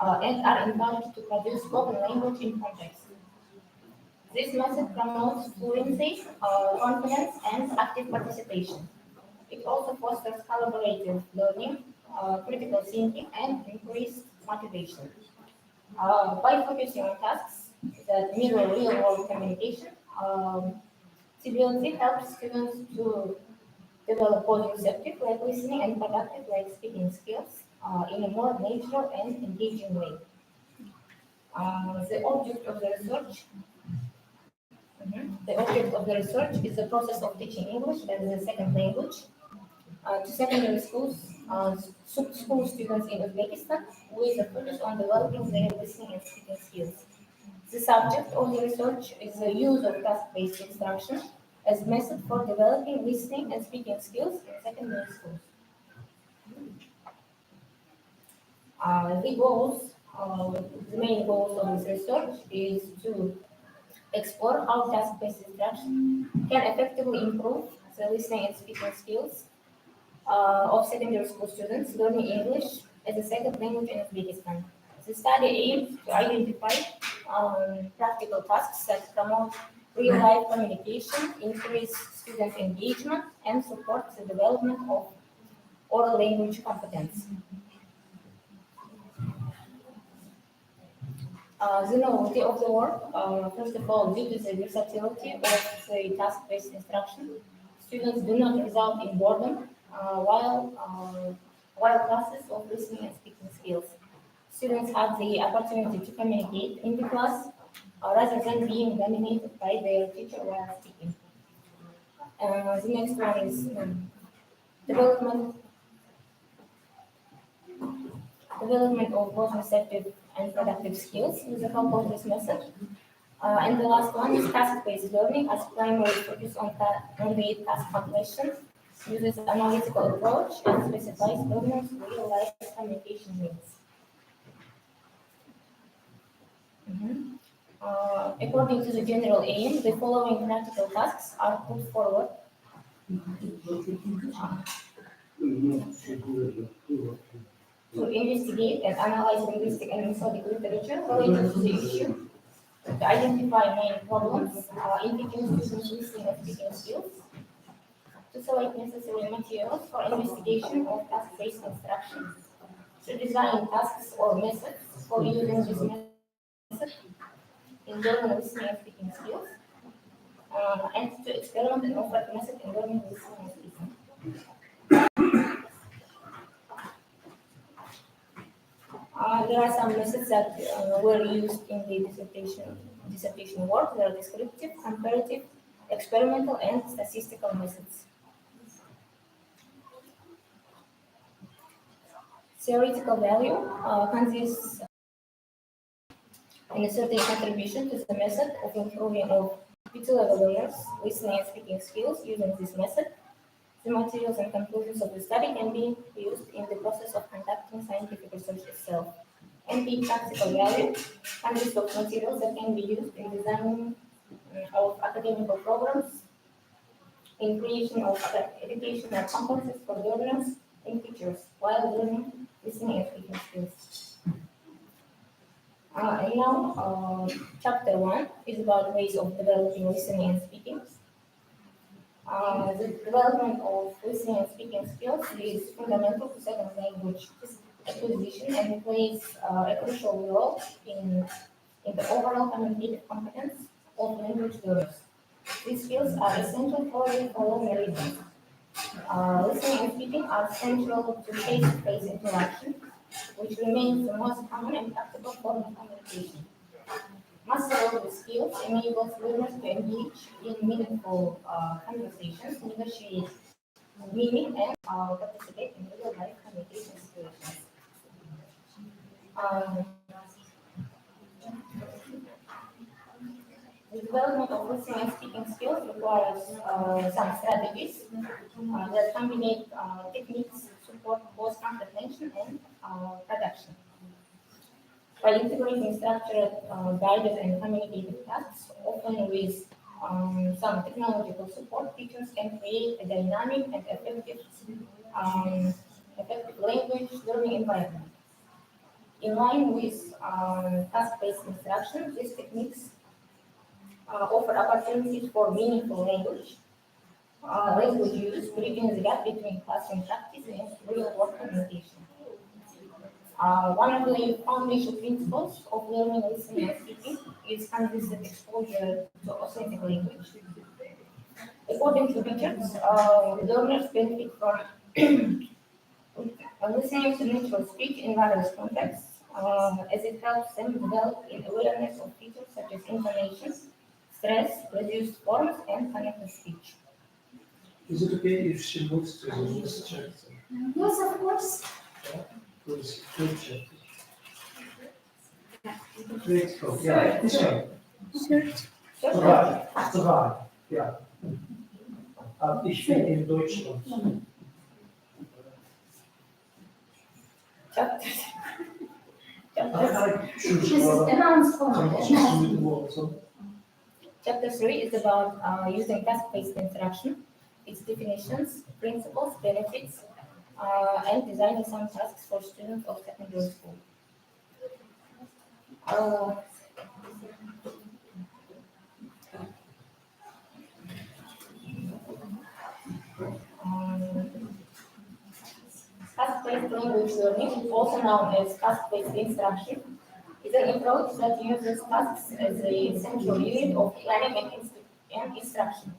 and are encouraged to produce spoken language in context. This method promotes fluency, confidence, and active participation. It also fosters collaborative learning, critical thinking, and increased motivation. By focusing on tasks that mirror real-world communication, CBLC helps students to develop both receptive like listening and productive like speaking skills in a more natural and engaging way. The object of the research, the the object of the research is the process of teaching English as a second language to secondary schools, school students in Uzbekistan, with a focus on developing their listening and speaking skills. The subject of the research is the use of task-based instruction as method for developing listening and speaking skills in secondary schools. The main goals of this research is to explore how task-based instruction can effectively improve the listening and speaking skills of secondary school students learning English as a second language in Uzbekistan. The study aims to identify practical tasks that promote real-life communication, increase student engagement, and support the development of oral language competence. The novelty of the work, first of all, due to the versatility of the task-based instruction, students do not result in boredom while classes of listening and speaking skills. Students have the opportunity to communicate in the class rather than being dominated by their teacher while speaking. The next one is development development of both receptive and productive skills with the help of this method. And the last one is task-based learning as primary focus on the task completion, uses analytical approach and specifies learners' real-life communication needs. According to the general aim, the following practical tasks are put forward. To investigate and analyze linguistic and methodic literature related to the issue, to identify main problems in teaching students listening and speaking skills, to select necessary materials for investigation of task-based instruction, to design tasks or methods for using this method in learning listening and speaking skills, and to experiment and offer the method in learning listening and speaking. There are some methods that were used in the dissertation work. They are descriptive, comparative, experimental, and statistical methods. Theoretical value consists in a certain contribution to the method of improving of B2 level learners' listening and speaking skills using this method. The materials and conclusions of the study can be used in the process of conducting scientific research itself. And the practical value consists of materials that can be used in designing of academic programs, in creation of educational conferences for learners and teachers while learning listening and speaking skills. And now, chapter 1 is about ways of developing listening and speaking. The development of listening and speaking skills is fundamental to second language acquisition and plays a crucial role in the overall communicative competence of language learners. These skills are essential for the following reasons. Listening and speaking are central to face-to-face interaction, which remains the most common and practical form of communication. Master of the skills enables learners to engage in meaningful conversations, negotiate meaning, and participate in real-life communication situations. Um, the development of listening and speaking skills requires some strategies that combine techniques support both comprehension and production. By integrating structured, guided, and communicative tasks, often with some technological support, teachers can create a dynamic and effective language learning environment. In line with task-based instruction, these techniques offer opportunities for meaningful language use, bridging the gap between classroom practice and real-world communication. One of the foundation principles of learning listening and speaking is consistent exposure to authentic language. According to Richards, learners benefit from listening to natural speech in various contexts, as it helps them develop in awareness of features such as intonation, stress, reduced forms, and connected speech. Is it okay if she moves to the next chapter? Yes, of course. Please, third chapter. Let's go. Yeah, this one. Survive. Yeah. Ich bin in Deutschland. Chapter. This is announced for Chapter 3 is about using task-based instruction, its definitions, principles, benefits, and designing some tasks for students of secondary school. Task-based language learning, also known as task-based instruction, is an approach that uses tasks as a central unit of planning and instruction.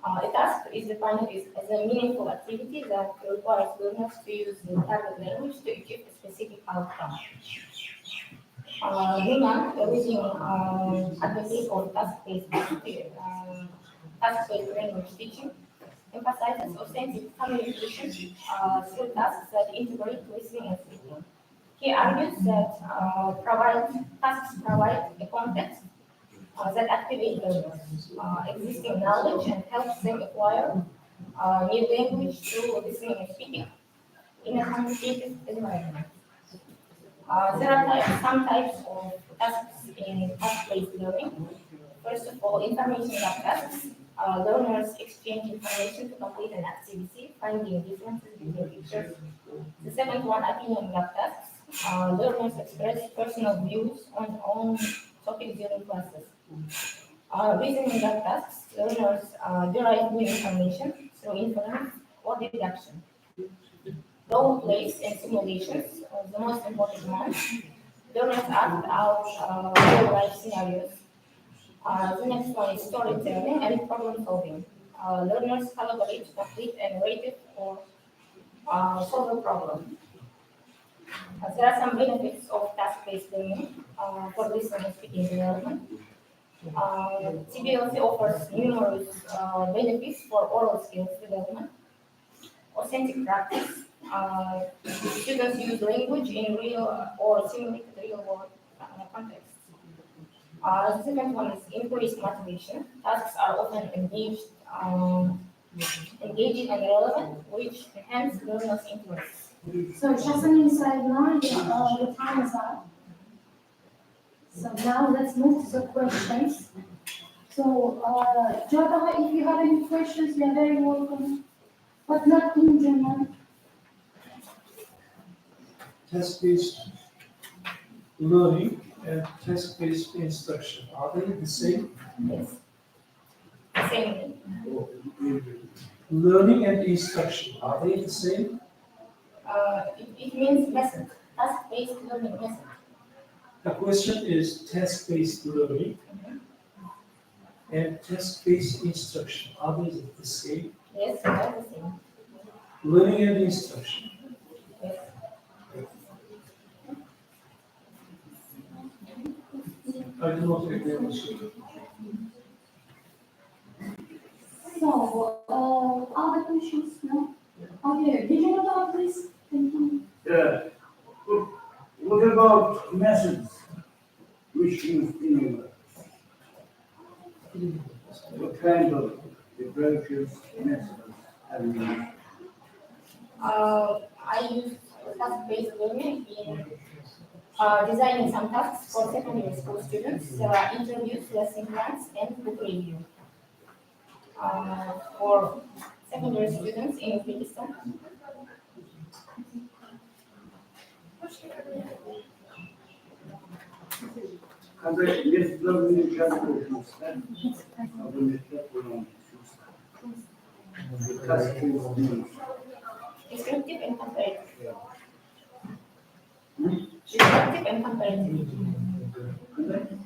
A task is defined as a meaningful activity that requires learners to use the target language to achieve a specific outcome. Newman, a leading advocate of task-based language teaching, emphasizes authentic communication through tasks that integrate listening and speaking. He argues that tasks provide a context that activate learners' existing knowledge and helps them acquire new language through listening and speaking in a communicative environment. There are some types of tasks in task-based learning. First of all, information lab tasks. Learners exchange information to complete an activity, finding differences between pictures. The second one, opinion lab tasks. Learners express personal views on topics during classes. Reasoning lab tasks. Learners derive new information through inference or deduction. Role plays and simulations, the most important ones. Learners act out real-life scenarios. The next one is storytelling and problem solving. Learners collaborate to complete a narrative or solve a problem. There are some benefits of task-based learning for listening and speaking development. TBLC offers numerous benefits for oral skills development. Authentic practice. Students use language in real or simulated real-world contexts. The second one is increased motivation. Tasks are often engaging and relevant, which enhance learners' interest. So Jasmine said now the time is up. So now let's move to the questions. So Jada, if you have any questions, you're very welcome, but not in German. Task-based learning and task-based instruction, are they the same? Yes. Same. Learning and instruction, are they the same? It means method. Task-based learning method. The question is task-based learning and task-based instruction, are they the same? Yes, they are the same. Learning and instruction. Yes. I do not agree with you. So other questions? No. Okay, did you know that, please? Thank you. Yeah. What about methods which use in what kind of approaches, methods have you used? I use task-based learning in designing some tasks for secondary school students. There are interviews, lesson plans, and book review. For secondary students in Uzbekistan. Когда есть главные участки, Descriptive and comparative. Descriptive and comparative.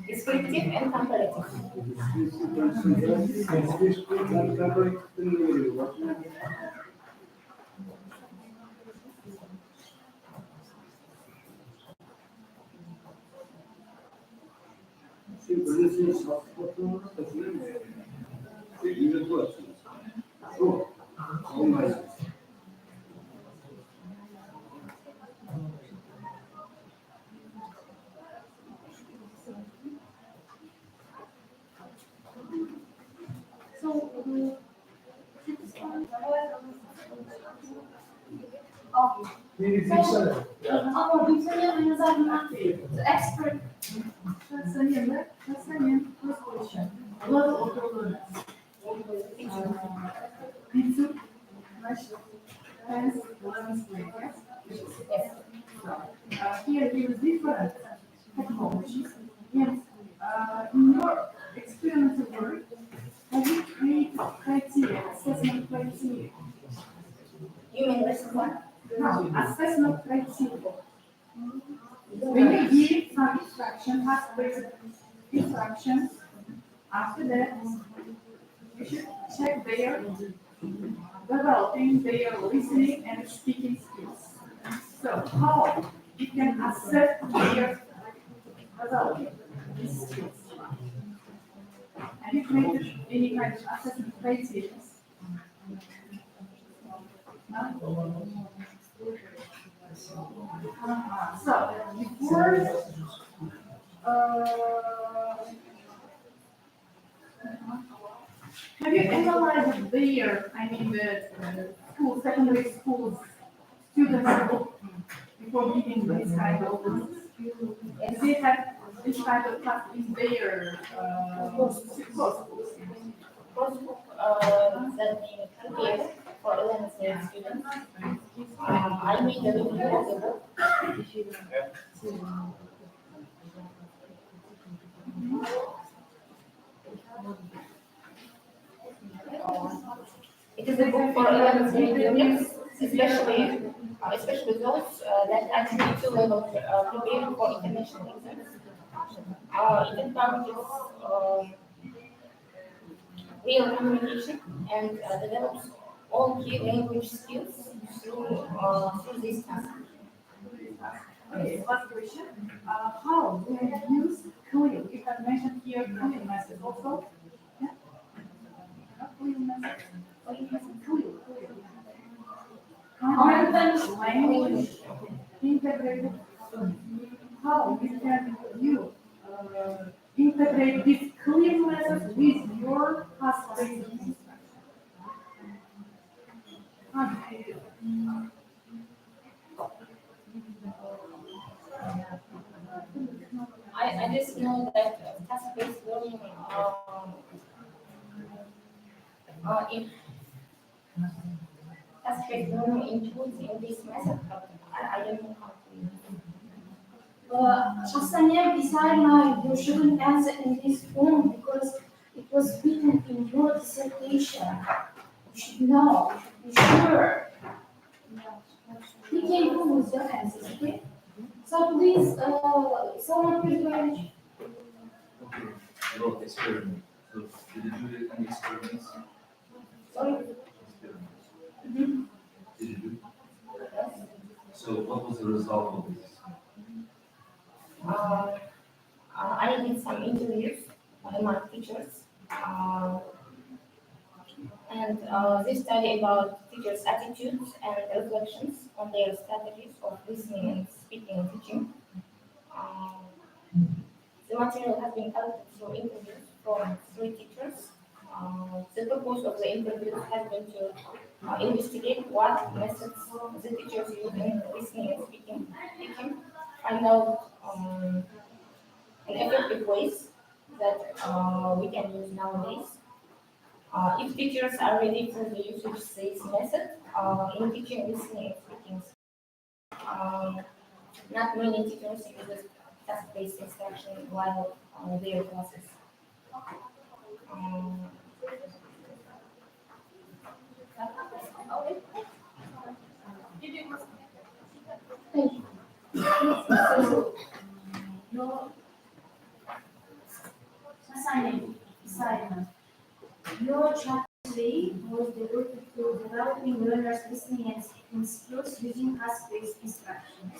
Descriptive and comparative. Simple Business hospital, you will work. Sure. Oh my. So, Maybe Pixar. our Victoria is the expert. That's the first question. What of the learners? Pizza, flash, fence, learning play, yes? Here there is different technologies. Yes, in your experience of work, have you created criteria, assessment criteria? You mean this one? No, assessment criteria. When you give some instruction, task-based instructions, after that, you should check their developing their listening and speaking skills. So how you can assess their developing these skills? Have you created any kind of assessment criteria? So before have you analyzed their, I mean the school, secondary schools, students book before giving this kind of do they have this kind of class in their course? Coursebook that being prepared for elementary students. I made a review of the book. It is a book for elementary students, especially those that actually to level preparing for international exams. It encourages real communication and develops all key language skills through this task. Okay, last question. How do you use clear? You have mentioned here clear method also. Yeah? Clear method. Clear. Language integrated. How you can you integrate this clear method with your task-based instruction? How do you do it? I just know that task-based learning if task-based learning includes in this method, but I don't know how to use it. Шахсан я decided you shouldn't answer in this form because it was written in your dissertation. You should know, you should be sure. You can go with your answers, okay? So please, someone please manage. Okay, your experiment. So did you do any experiments? Sorry. Experiments. Mhm. Did you do? So what was the result of this? I did some interviews among teachers, and they study about teachers' attitudes and reflections on their strategies of listening and speaking and teaching. Um, the material has been collected through interviews from 3 teachers. The purpose of the interviews has been to investigate what methods the teachers use in listening and speaking, teaching, find out in effective ways that we can use nowadays. If teachers are ready for the usage of this method in teaching, listening, and speaking, um, not many teachers use task-based instruction while their classes. Um, Thank you. So, your assignment. Your chapter 3 was devoted to developing learners' listening and speaking skills using task-based instructions.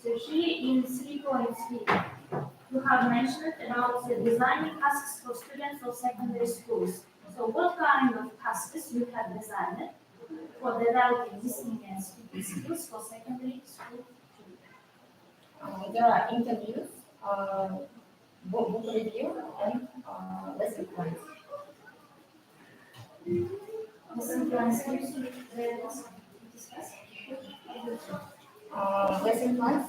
So here in 3.3, you have mentioned about the designing tasks for students of secondary schools. So what kind of tasks you have designed for developing listening and speaking skills for secondary school? There are interviews, book review, and lesson plans. Lesson plans usually discuss. Lesson plans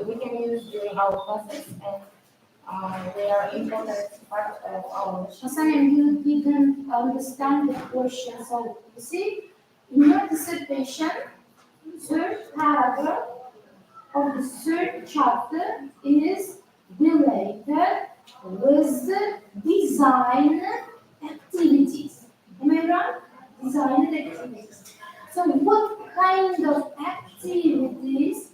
we can use during our classes, and they are important part of our Hasan, you didn't understand the question. So you see, in your dissertation, third paragraph of the third chapter is related with the design activities. Am I right? Design activities. So what kind of activities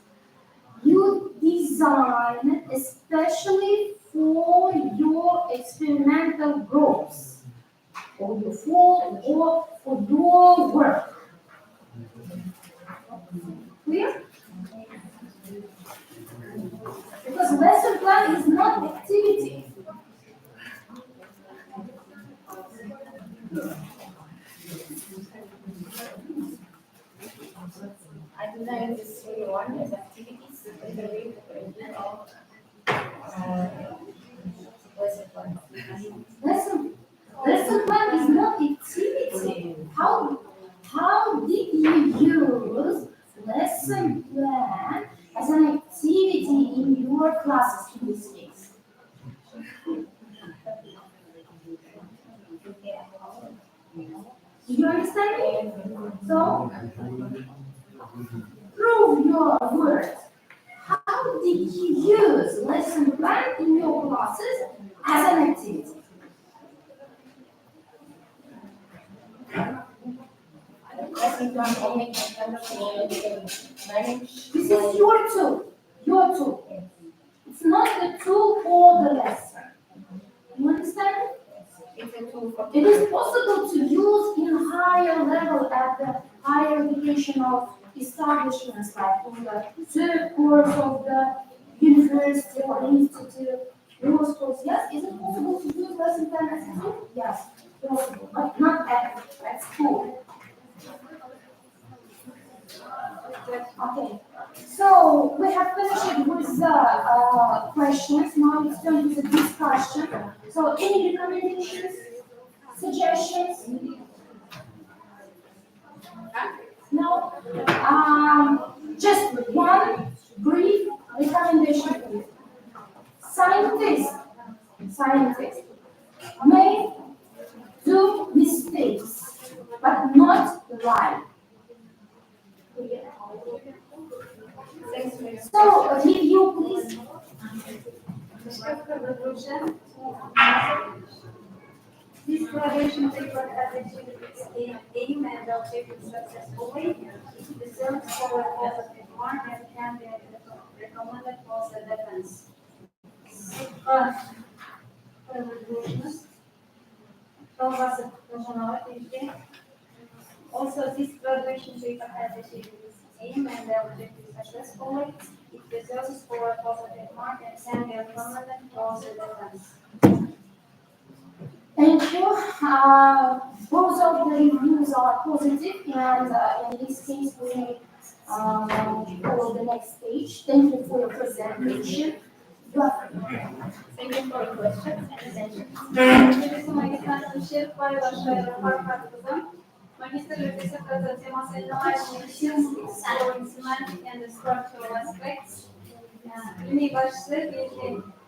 you design especially for your experimental groups or for your work? Clear? Because lesson plan is not activity. I designed this one as activities in the way of lesson plan. Lesson plan is not activity. How did you use lesson plan as an activity in your classes in this case? Do you understand me? So, prove your words. How did you use lesson plan in your classes as an activity? Lesson plan only can manage. This is your tool. Your tool. It's not the tool for the lesson. You understand? It's a tool for It is possible to use in higher level at the higher educational establishments, like in the third course of the university or institute, those courses. Yes, is it possible to use lesson plan as a tool? Yes, possible, but not at school. Okay, so we have finished with the questions. Now it's turn to the discussion. So any recommendations, suggestions? No? Just one brief recommendation for you. Scientists may do mistakes, but not lie. So, review, please. This collaboration paper has achieved its aim and objective successfully. The search for a positive mark and can be recommended for the defense. Also, this graduation paper has achieved its aim and the objective successfully. It deserves for a positive mark and can be recommended for the defense. Thank you. Both of the reviews are positive, and in this case, we go to the next stage. Thank you for your presentation. You are free. Thank you for your questions and attention. Magister dissertacja tema semantic and structural aspects. Linii başlığı bir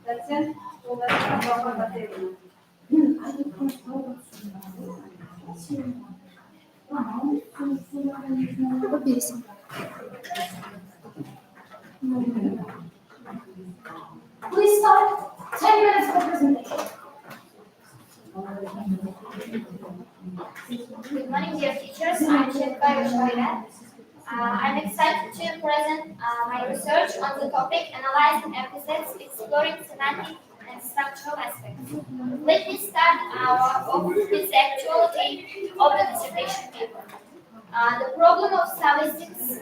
prezentacja ulaşma materyali. Please start 10 minutes for presentation. Good morning, dear teachers. I'm Zashita. I'm excited to present my research on the topic analyzing episodes, exploring semantic and structural aspects. Let me start off with the actuality of the dissertation paper. The problem of statistics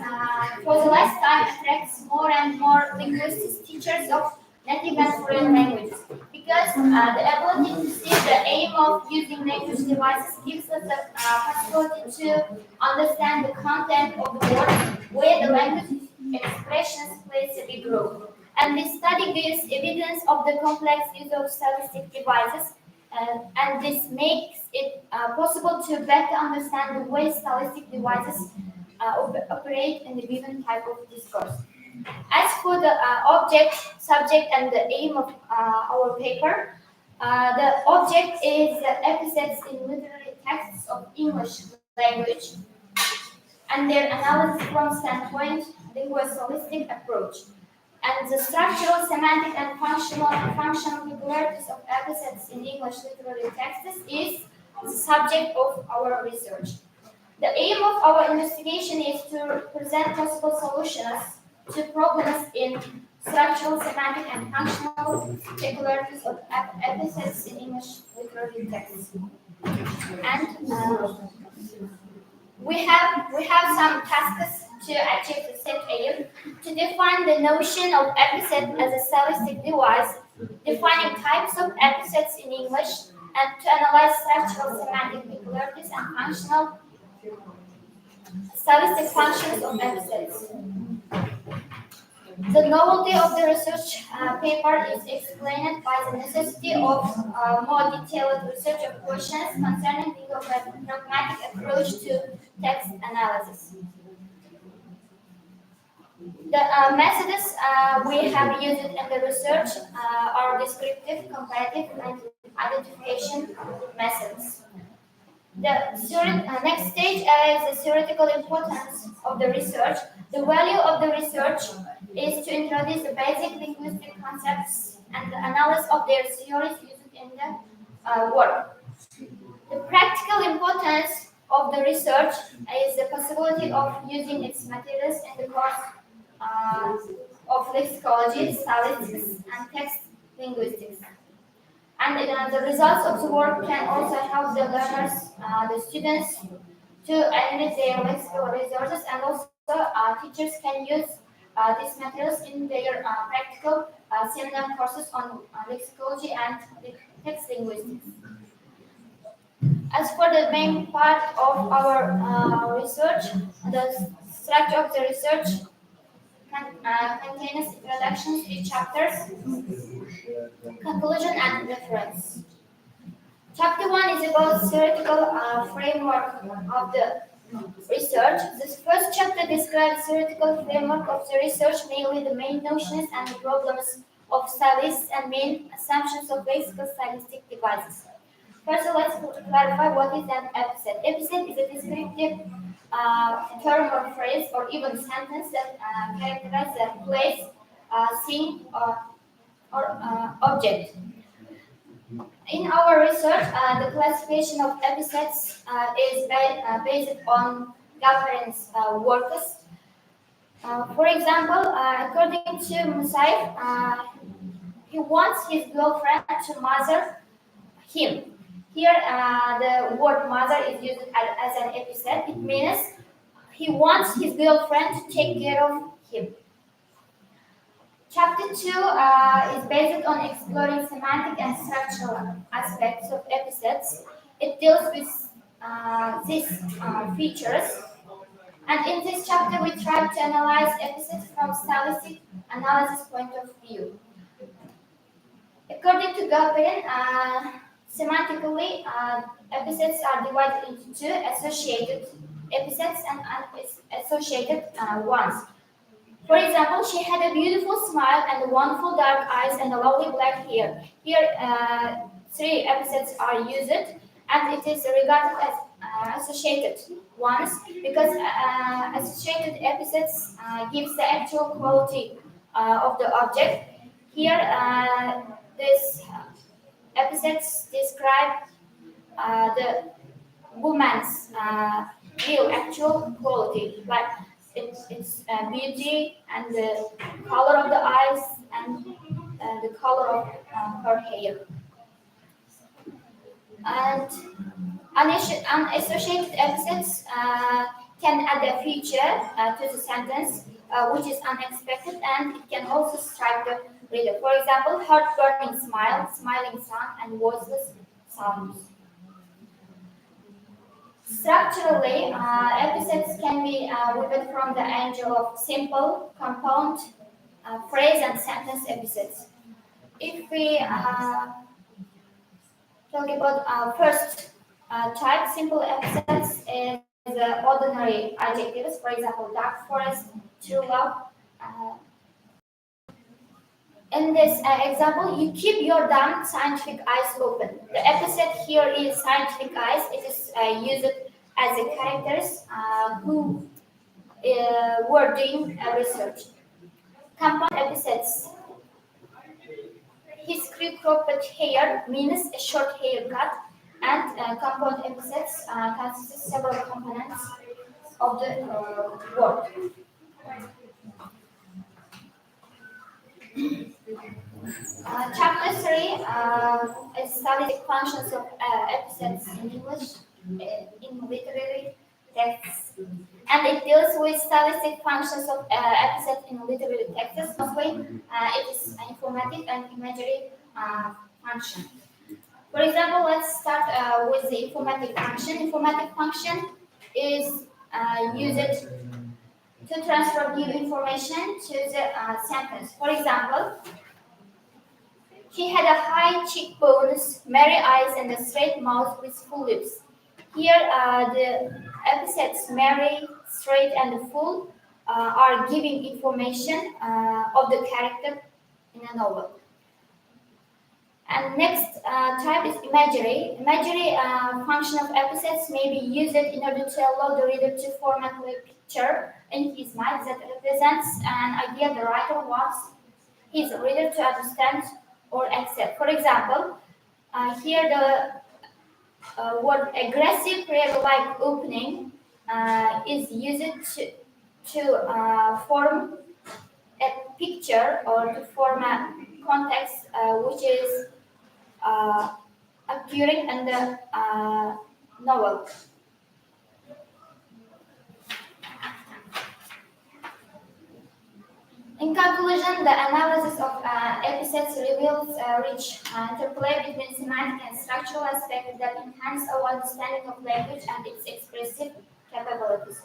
for the last time attracts more and more linguistics teachers of native and foreign languages. Because the ability to see the aim of using language devices gives us the possibility to understand the content of the word where the language expressions plays a big role. And this study gives evidence of the complex use of stylistic devices, and this makes it possible to better understand the way stylistic devices operate in the given type of discourse. As for the object, subject, and the aim of our paper, the object is the epithets in literary texts of English language and their analysis from standpoint linguistic approach. And the structural, semantic, and functional peculiarities of epithets in English literary texts is the subject of our research. The aim of our investigation is to present possible solutions to problems in structural, semantic, and functional peculiarities of epithets in English literary texts. And we have some tasks to achieve the set aim: to define the notion of epithet as a stylistic device, defining types of epithets in English, and to analyze structural, semantic peculiarities and functional stylistic functions of epithets. The novelty of the research paper is explained by the necessity of more detailed research of questions concerning the pragmatic approach to text analysis. The methods we have used in the research are descriptive, comparative, and identification methods. The next stage is the theoretical importance of the research. The value of the research is to introduce the basic linguistic concepts and the analysis of their theories used in the work. The practical importance of the research is the possibility of using its materials in the course of lexicology, statistics, and text linguistics. And the results of the work can also help the learners, the students, to enrich their lexical resources, and also teachers can use these materials in their practical seminar courses on lexicology and text linguistics. As for the main part of our research, the structure of the research contains introduction, 3 chapters, conclusion, and reference. Chapter 1 is about theoretical framework of the research. This first chapter describes theoretical framework of the research, mainly the main notions and the problems of stylists and main assumptions of lexical stylistic devices. First, let's clarify what is an epithet. Epithet is a descriptive term or phrase or even sentence that characterizes a place, thing, or object. In our research, the classification of epithets is based on Galperin's works. For example, according to Musaif, he wants his girlfriend to mother him. Here, the word mother is used as an epithet. It means he wants his girlfriend to take care of him. Chapter 2 is based on exploring semantic and structural aspects of epithets. It deals with these features. And in this chapter, we try to analyze epithets from stylistic analysis point of view. According to Galperin, semantically, epithets are divided into 2: associated epithets and unassociated ones. For example, she had a beautiful smile and wonderful dark eyes and a lovely black hair. Here, 3 epithets are used, and it is regarded as associated ones because associated epithets gives the actual quality of the object. Here, these epithets describe the woman's real actual quality, like its beauty and the color of the eyes and the color of her hair. And unassociated epithets can add a feature to the sentence which is unexpected, and it can also strike the reader. For example, heart-burning smile, smiling sun, and voiceless sounds. Structurally, epithets can be weaved from the angle of simple, compound, phrase, and sentence epithets. If we talk about first type, simple epithets is ordinary adjectives. For example, dark forest, true love. Uh, in this example, you keep your damn scientific eyes open. The epithet here is scientific eyes. It is used as a characters who were doing research. Compound epithets. His cropped hair means a short haircut, and compound epithets consist of several components of the word. Chapter 3 is stylistic functions of epithets in English in literary texts. And it deals with stylistic functions of epithets in literary texts. Mostly, it is informative and imagery function. For example, let's start with the informative function. Informative function is used to transfer new information to the sentence. For example, he had a high cheekbones, merry eyes, and a straight mouth with full lips. Here, the epithets merry, straight, and full are giving information of the character in a novel. And next type is imagery. Imagery function of epithets may be used in order to allow the reader to form a clear picture in his mind that represents an idea the writer wants his reader to understand or accept. For example, here the word aggressive prayer-like opening is used to form a picture or to form a context which is occurring in the novel. In conclusion, the analysis of epithets reveals a rich interplay between semantic and structural aspects that enhance our understanding of language and its expressive capabilities.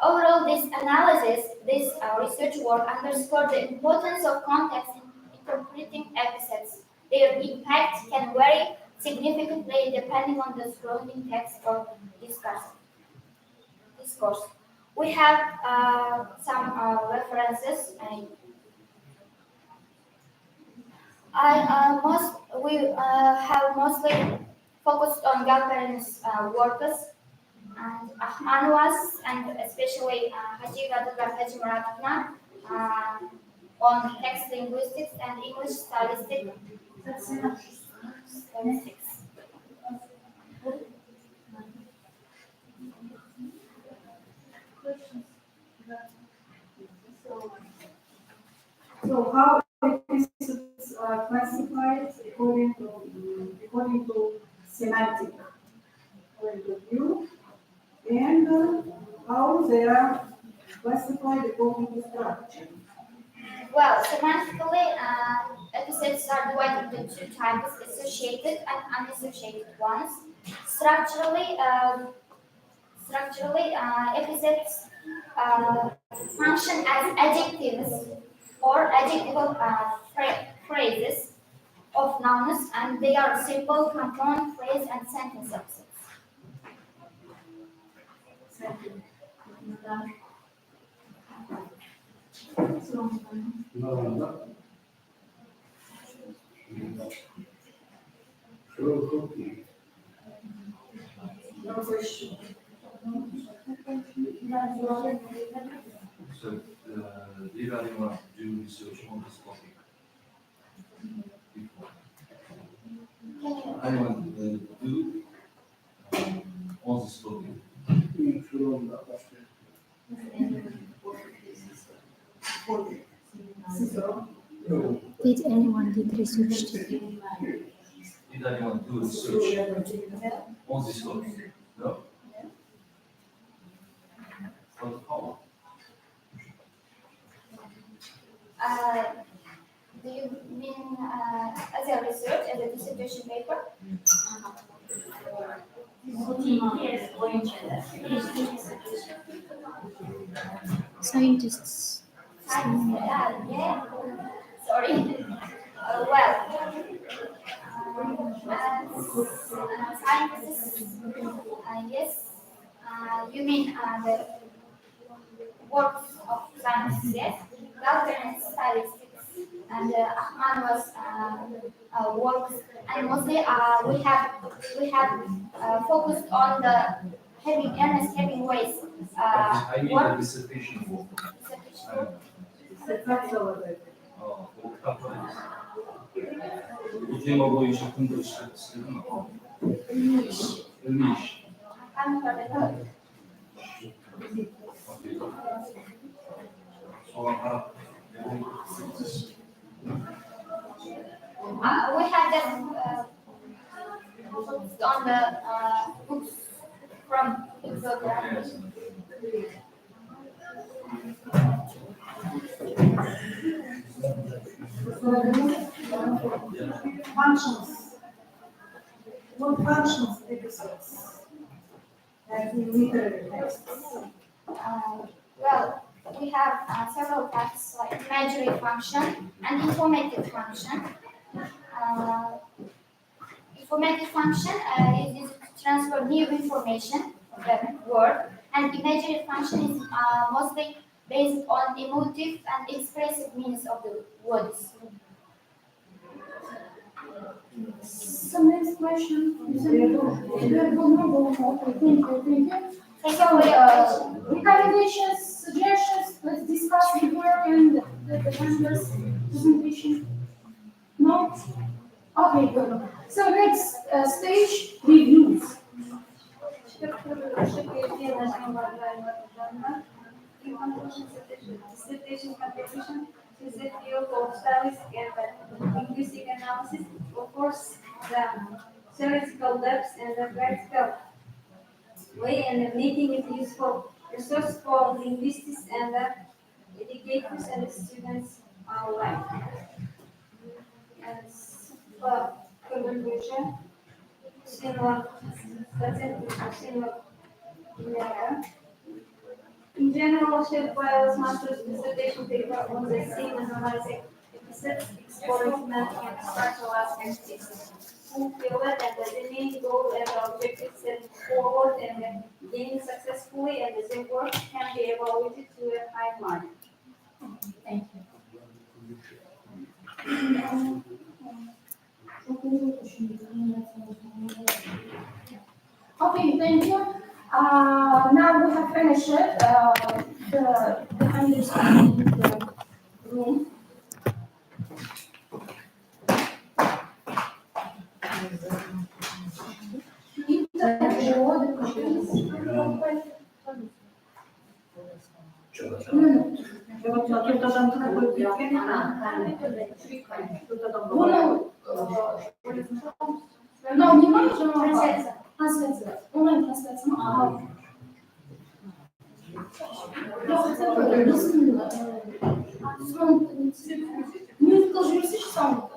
Overall, this analysis, this research work underscored the importance of context in interpreting epithets. Their impact can vary significantly depending on the surrounding text or discourse. We have some references. We have mostly focused on Galperin's works and Anwas and especially Haji Gadadhar Haji Maratna on text linguistics and English statistics. So how it is classified according to semantic point of view, and how they are classified according to structure. Well, semantically, epithets are divided into two types: associated and unassociated ones. Structurally, epithets function as adjectives or adjectival phrases of nouns, and they are simple, compound, phrase, and sentence epithets. No question. So, did anyone do research on this topic before? Anyone do on this topic? Did anyone did research today? Did anyone do research on this topic? No? But how? Do you mean as a research, as a dissertation paper? Scientists. Yeah. Sorry. Well, scientists, yes. You mean the works of scientists, yes? Governance, statistics, and Ahmad was works, and mostly we have focused on the Ernest Hemingway's I mean the work. dissertation work. Dissertation. O kitapları bu tema boyunca hakkında işledim ama ilmi iş. I'm sorry. Okey. Soğan harap. We had them focused on the books from Exodia. Yes. Functions. What functions episodes have in literary texts? Well, we have several types like imagery function and informative function. Informative function is used to transfer new information of the word, and imagery function is mostly based on emotive and expressive meanings of the words. Some next question. Thank you. Thank So, you for your attention. recommendations, suggestions, let's discuss the work and the members' presentation. No? Okay, good. So next stage, reviews. Dissertation composition is the field of stylistic and linguistic analysis. Of course, the theoretical depth and the practical way and making it useful resource for linguists and the educators and the students alike. And conclusion, similar, similar. In general, Sheffield master's dissertation paper on the same analyzing episodes exploring many and structural aspects is fulfilled, and the main goal and objective set forward and gained successfully, and the work can be evaluated to a high mark. Thank you. Okay, thank you. Now we have finished the understanding the room. No, не можем трансляция. Онлайн-трансляция. Я хотела musical jurisdiction сам.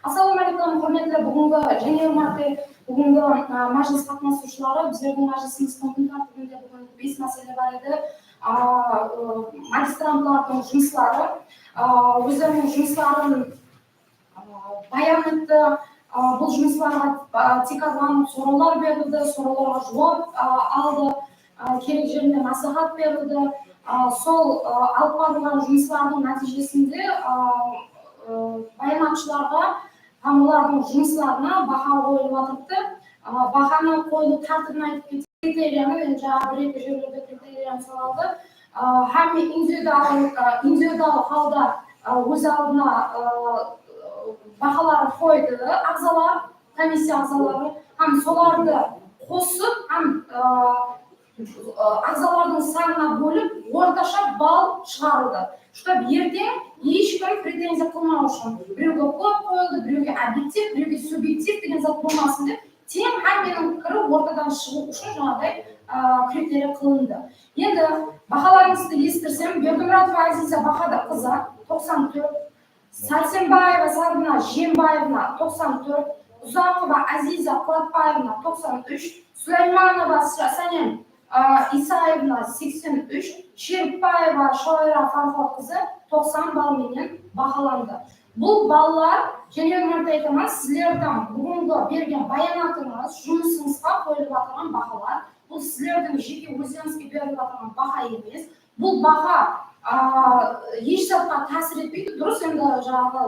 Ассалаумағалейкум, құрметті бүгінгі бүгінгі мәжіліс қатысушылары, біздердің мәжілісіміздің күн тәртібінде бүгін 5 мәселе бар еді. Магистранттардың жұмыстары, өздерінің жұмыстарын баян етті. Бұл жұмыстарға текарланып сұраулар берілді, сұрауларға жауап алды, керек жерінде насихат берілді. Сол алып барылған жұмыстардың нәтижесінде баянатшыларға олардың жұмыстарына баға қойылып жатырды. Бағаны қойылу тәртібін айтып кетті. Критерияны мен жаңа бір-екі жерлерде критерияны сұралды. Һәм индивидуал халда өз алдына бағалар қойды, ағзалар, комиссия ағзалары, һәм соларды қосып, һәм ағзалардың санына бөліп, орташа балл шығарылды. Чтобы ертең ешкім претензия қылмау үшін. Біреуге көп қойылды, біреуге объектив, біреуге субъектив деген зат болмасын деп, тең һәмменің пікірі ортадан шығу үшін жаңағыдай критерия қылынды. Енді бағаларыңызды естірсем, Бердімұратова Азиза Бахадақызы 94, Сәрсенбаева Сарбина Жембаевна 94, Ұзақова Азиза Қуатбаевна 93, Сулейманова Сәнем Исаевна 83, Шерікбаева Шойра Фархоқызы 90 балменен бағаланды. Бұл балалар, және өмірді айтамыз, сіздердің бүгінгі берген баянатыңыз, жұмысыңызға қойылып жатырған бағалар, бұл сіздердің жеке өздеріңізге беріліп жатырған баға емес. Бұл баға еш затқа тәсір етпейді. Дұрыс, енді жаңағы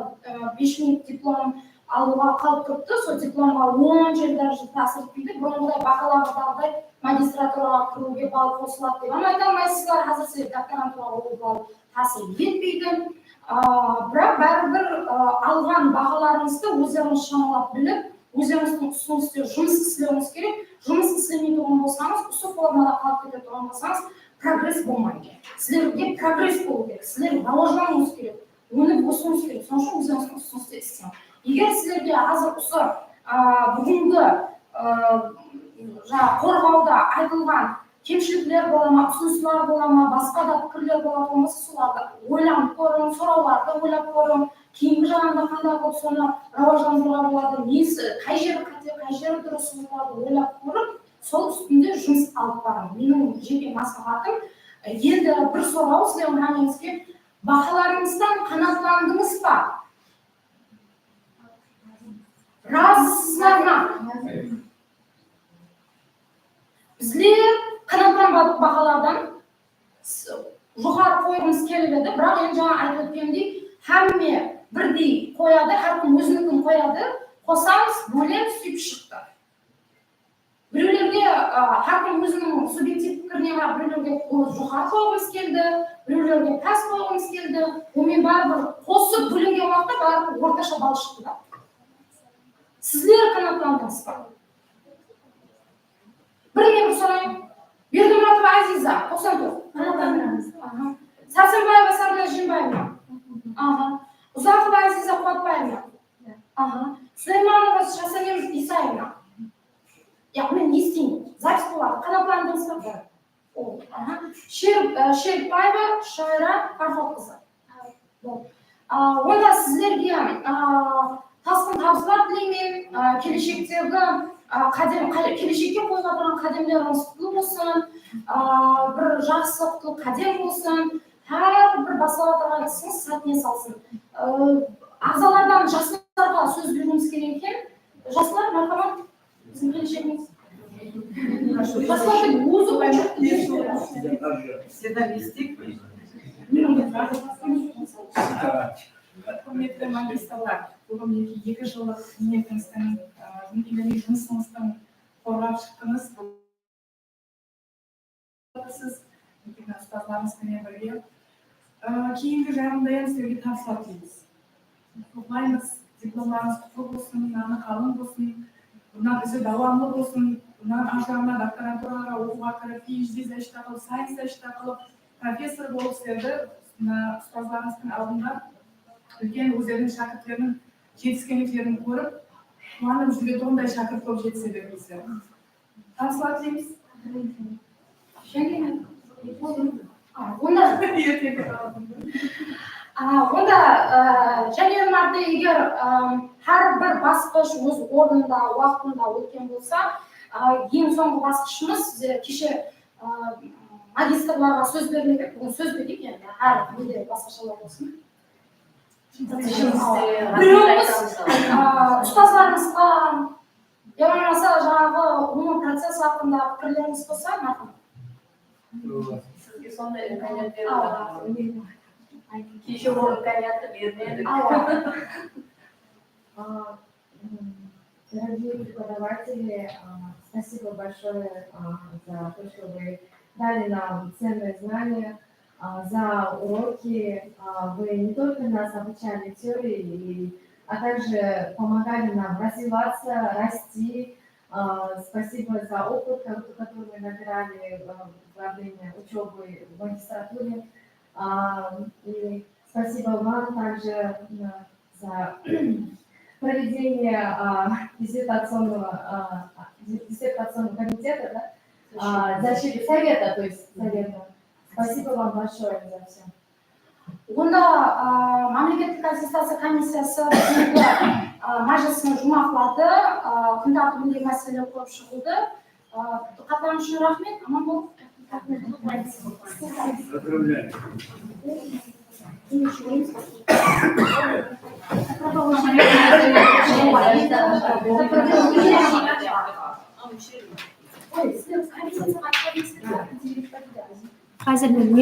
5 минут диплом алуға қалып тұрды, сол дипломға 10 дәрежеде тәсір етпейді. Бұрынғыдай бағалағыдағыдай магистратураға кіруге балл қосылады деп айта алмайсыздар. Әзірше докторантураға ол балл тәсір етпейді. Бірақ бәрібір алған бағаларыңызды өздеріңіз шамалап біліп, өздеріңіздің ұсынысты жұмыс істеуіңіз керек. Жұмыс істемей тұрған болсаңыз, осы формада қалып кете тұрған болсаңыз, прогресс болмайды. Сіздерге прогресс болу керек, сіздер рауажлануыңыз керек, өніп өсуіңіз керек. Соның үшін өздеріңіздің ұсынысты істеңіз. Егер сіздерге азыр осы бүгінгі қорғауда айтылған кемшіліктер бола ма, ұсыныстар бола ма, басқа да пікірлер болады болмаса, соларды ойланып көріңіз, сұрауларды ойлап көріңіз, кейінгі жағында қандай болып соны рауажландыруға болады, несі, қай жері қате, қай жері дұрыс, соларды ойлап көріп, сол үстінде жұмыс алып барыңыз. Менің жеке маслихатым, енді бір сұрау сіздердің мәніңізге, бағаларыңыздан қанағаттандыңыз ба? Разысыздар ма? Біздер қанағаттанбадық бағалардан, жоғары қойғымыз келеді, бірақ енді жаңа айтып өткендей, һәмме бірдей қояды, әркім өзінікін қояды, қосамыз, бөлеміз, сөйтіп шықты. Біреулерге әркім өзінің субъектив пікіріне қарап, біреулерге жоғары қойғымыз келді, біреулерге пәс қойғымыз келді, онымен бәрібір қосып бөлінген уақытта бәрібір орташа балл шықты да. Сіздер қанағаттандыңыз ба? Біріне бір сұрайын. Бердімұратова Азиза 94. Қанағаттандыңыз. Сәрсенбаева Сарбина Жембаевна. Ұзақова Азиза Қуатбаевна. Сулейманова Сәнем Исаевна. Мен не істеймін? Запись болады. Қанағаттандыңыз ба? Шерікбаева Шойра Фархоқызы. Онда сіздерге тасқын табыстар тілеймін, келешекке қойып отырған қадамдарыңыз құтты болсын, бір жақсы құтты қадам болсын, әрбір бастап отырған ісіңіз сәтіне салсын. Ағзалардан жастарға сөз беруіміз керек екен. Жастар, мархабат, біздің келешегіміз. Жастардың өзі құрметті магистрлар, бүгін 2 жылдық қызметіңіздің, жұмысыңыздың қорғап шықтыңыз. Сіз ұстаздарыңызбен бірге кейінгі жағында сіздерге табыстар тілейміз. Құттықтаймыз, дипломдарыңыз құтты болсын, қалың болсын, бұдан өзі дауамды болсын, бұдан ар-жағына докторантураға оқуға кіріп, PhD Zashita қылып, Science Zashita қылып, профессор болып сіздерді ұстаздарыңыздың алдында үлкен өздерінің шәкірттерінің жетіскендіктерін көріп, қуанып жүреді, ондай шәкірт болып жетісе беріңіздер. Табыстар тілейміз. Онда және мынарды егер har bir basqich o'z o'rnida, vaqtida o'tgan bo'lsa, eng so'nggi basqichimiz kеше magistrlarga so'z berilgan, bugun so'z berdik endi har bir basqichlar bo'lsin. Birovimiz ustozlarimizga yo bo'lmasa жаңағы umumiy protsess haqida fikrlaringiz bo'lsa, marhamat. Sizga sonda imkoniyat beriladi. Kişi bu imkoniyatni bermaydi. Дорогие преподаватели, спасибо большое за то, что вы дали нам ценные знания, за уроки. Вы не только нас обучали теории, а также помогали нам развиваться, расти. Спасибо за опыт, который мы набирали во время учебы в магистратуре. И спасибо вам также за проведение диссертационного комитета, защиты совета, то есть совета. Спасибо вам большое за все. Онда мемлекеттік аттестация комиссиясы мәжілісінің жұмақлады, күн тәртібінде мәселе қойып шығылды. Қатарыңыз үшін рахмет, аман болыңыз. Поздравляю. Қазір мен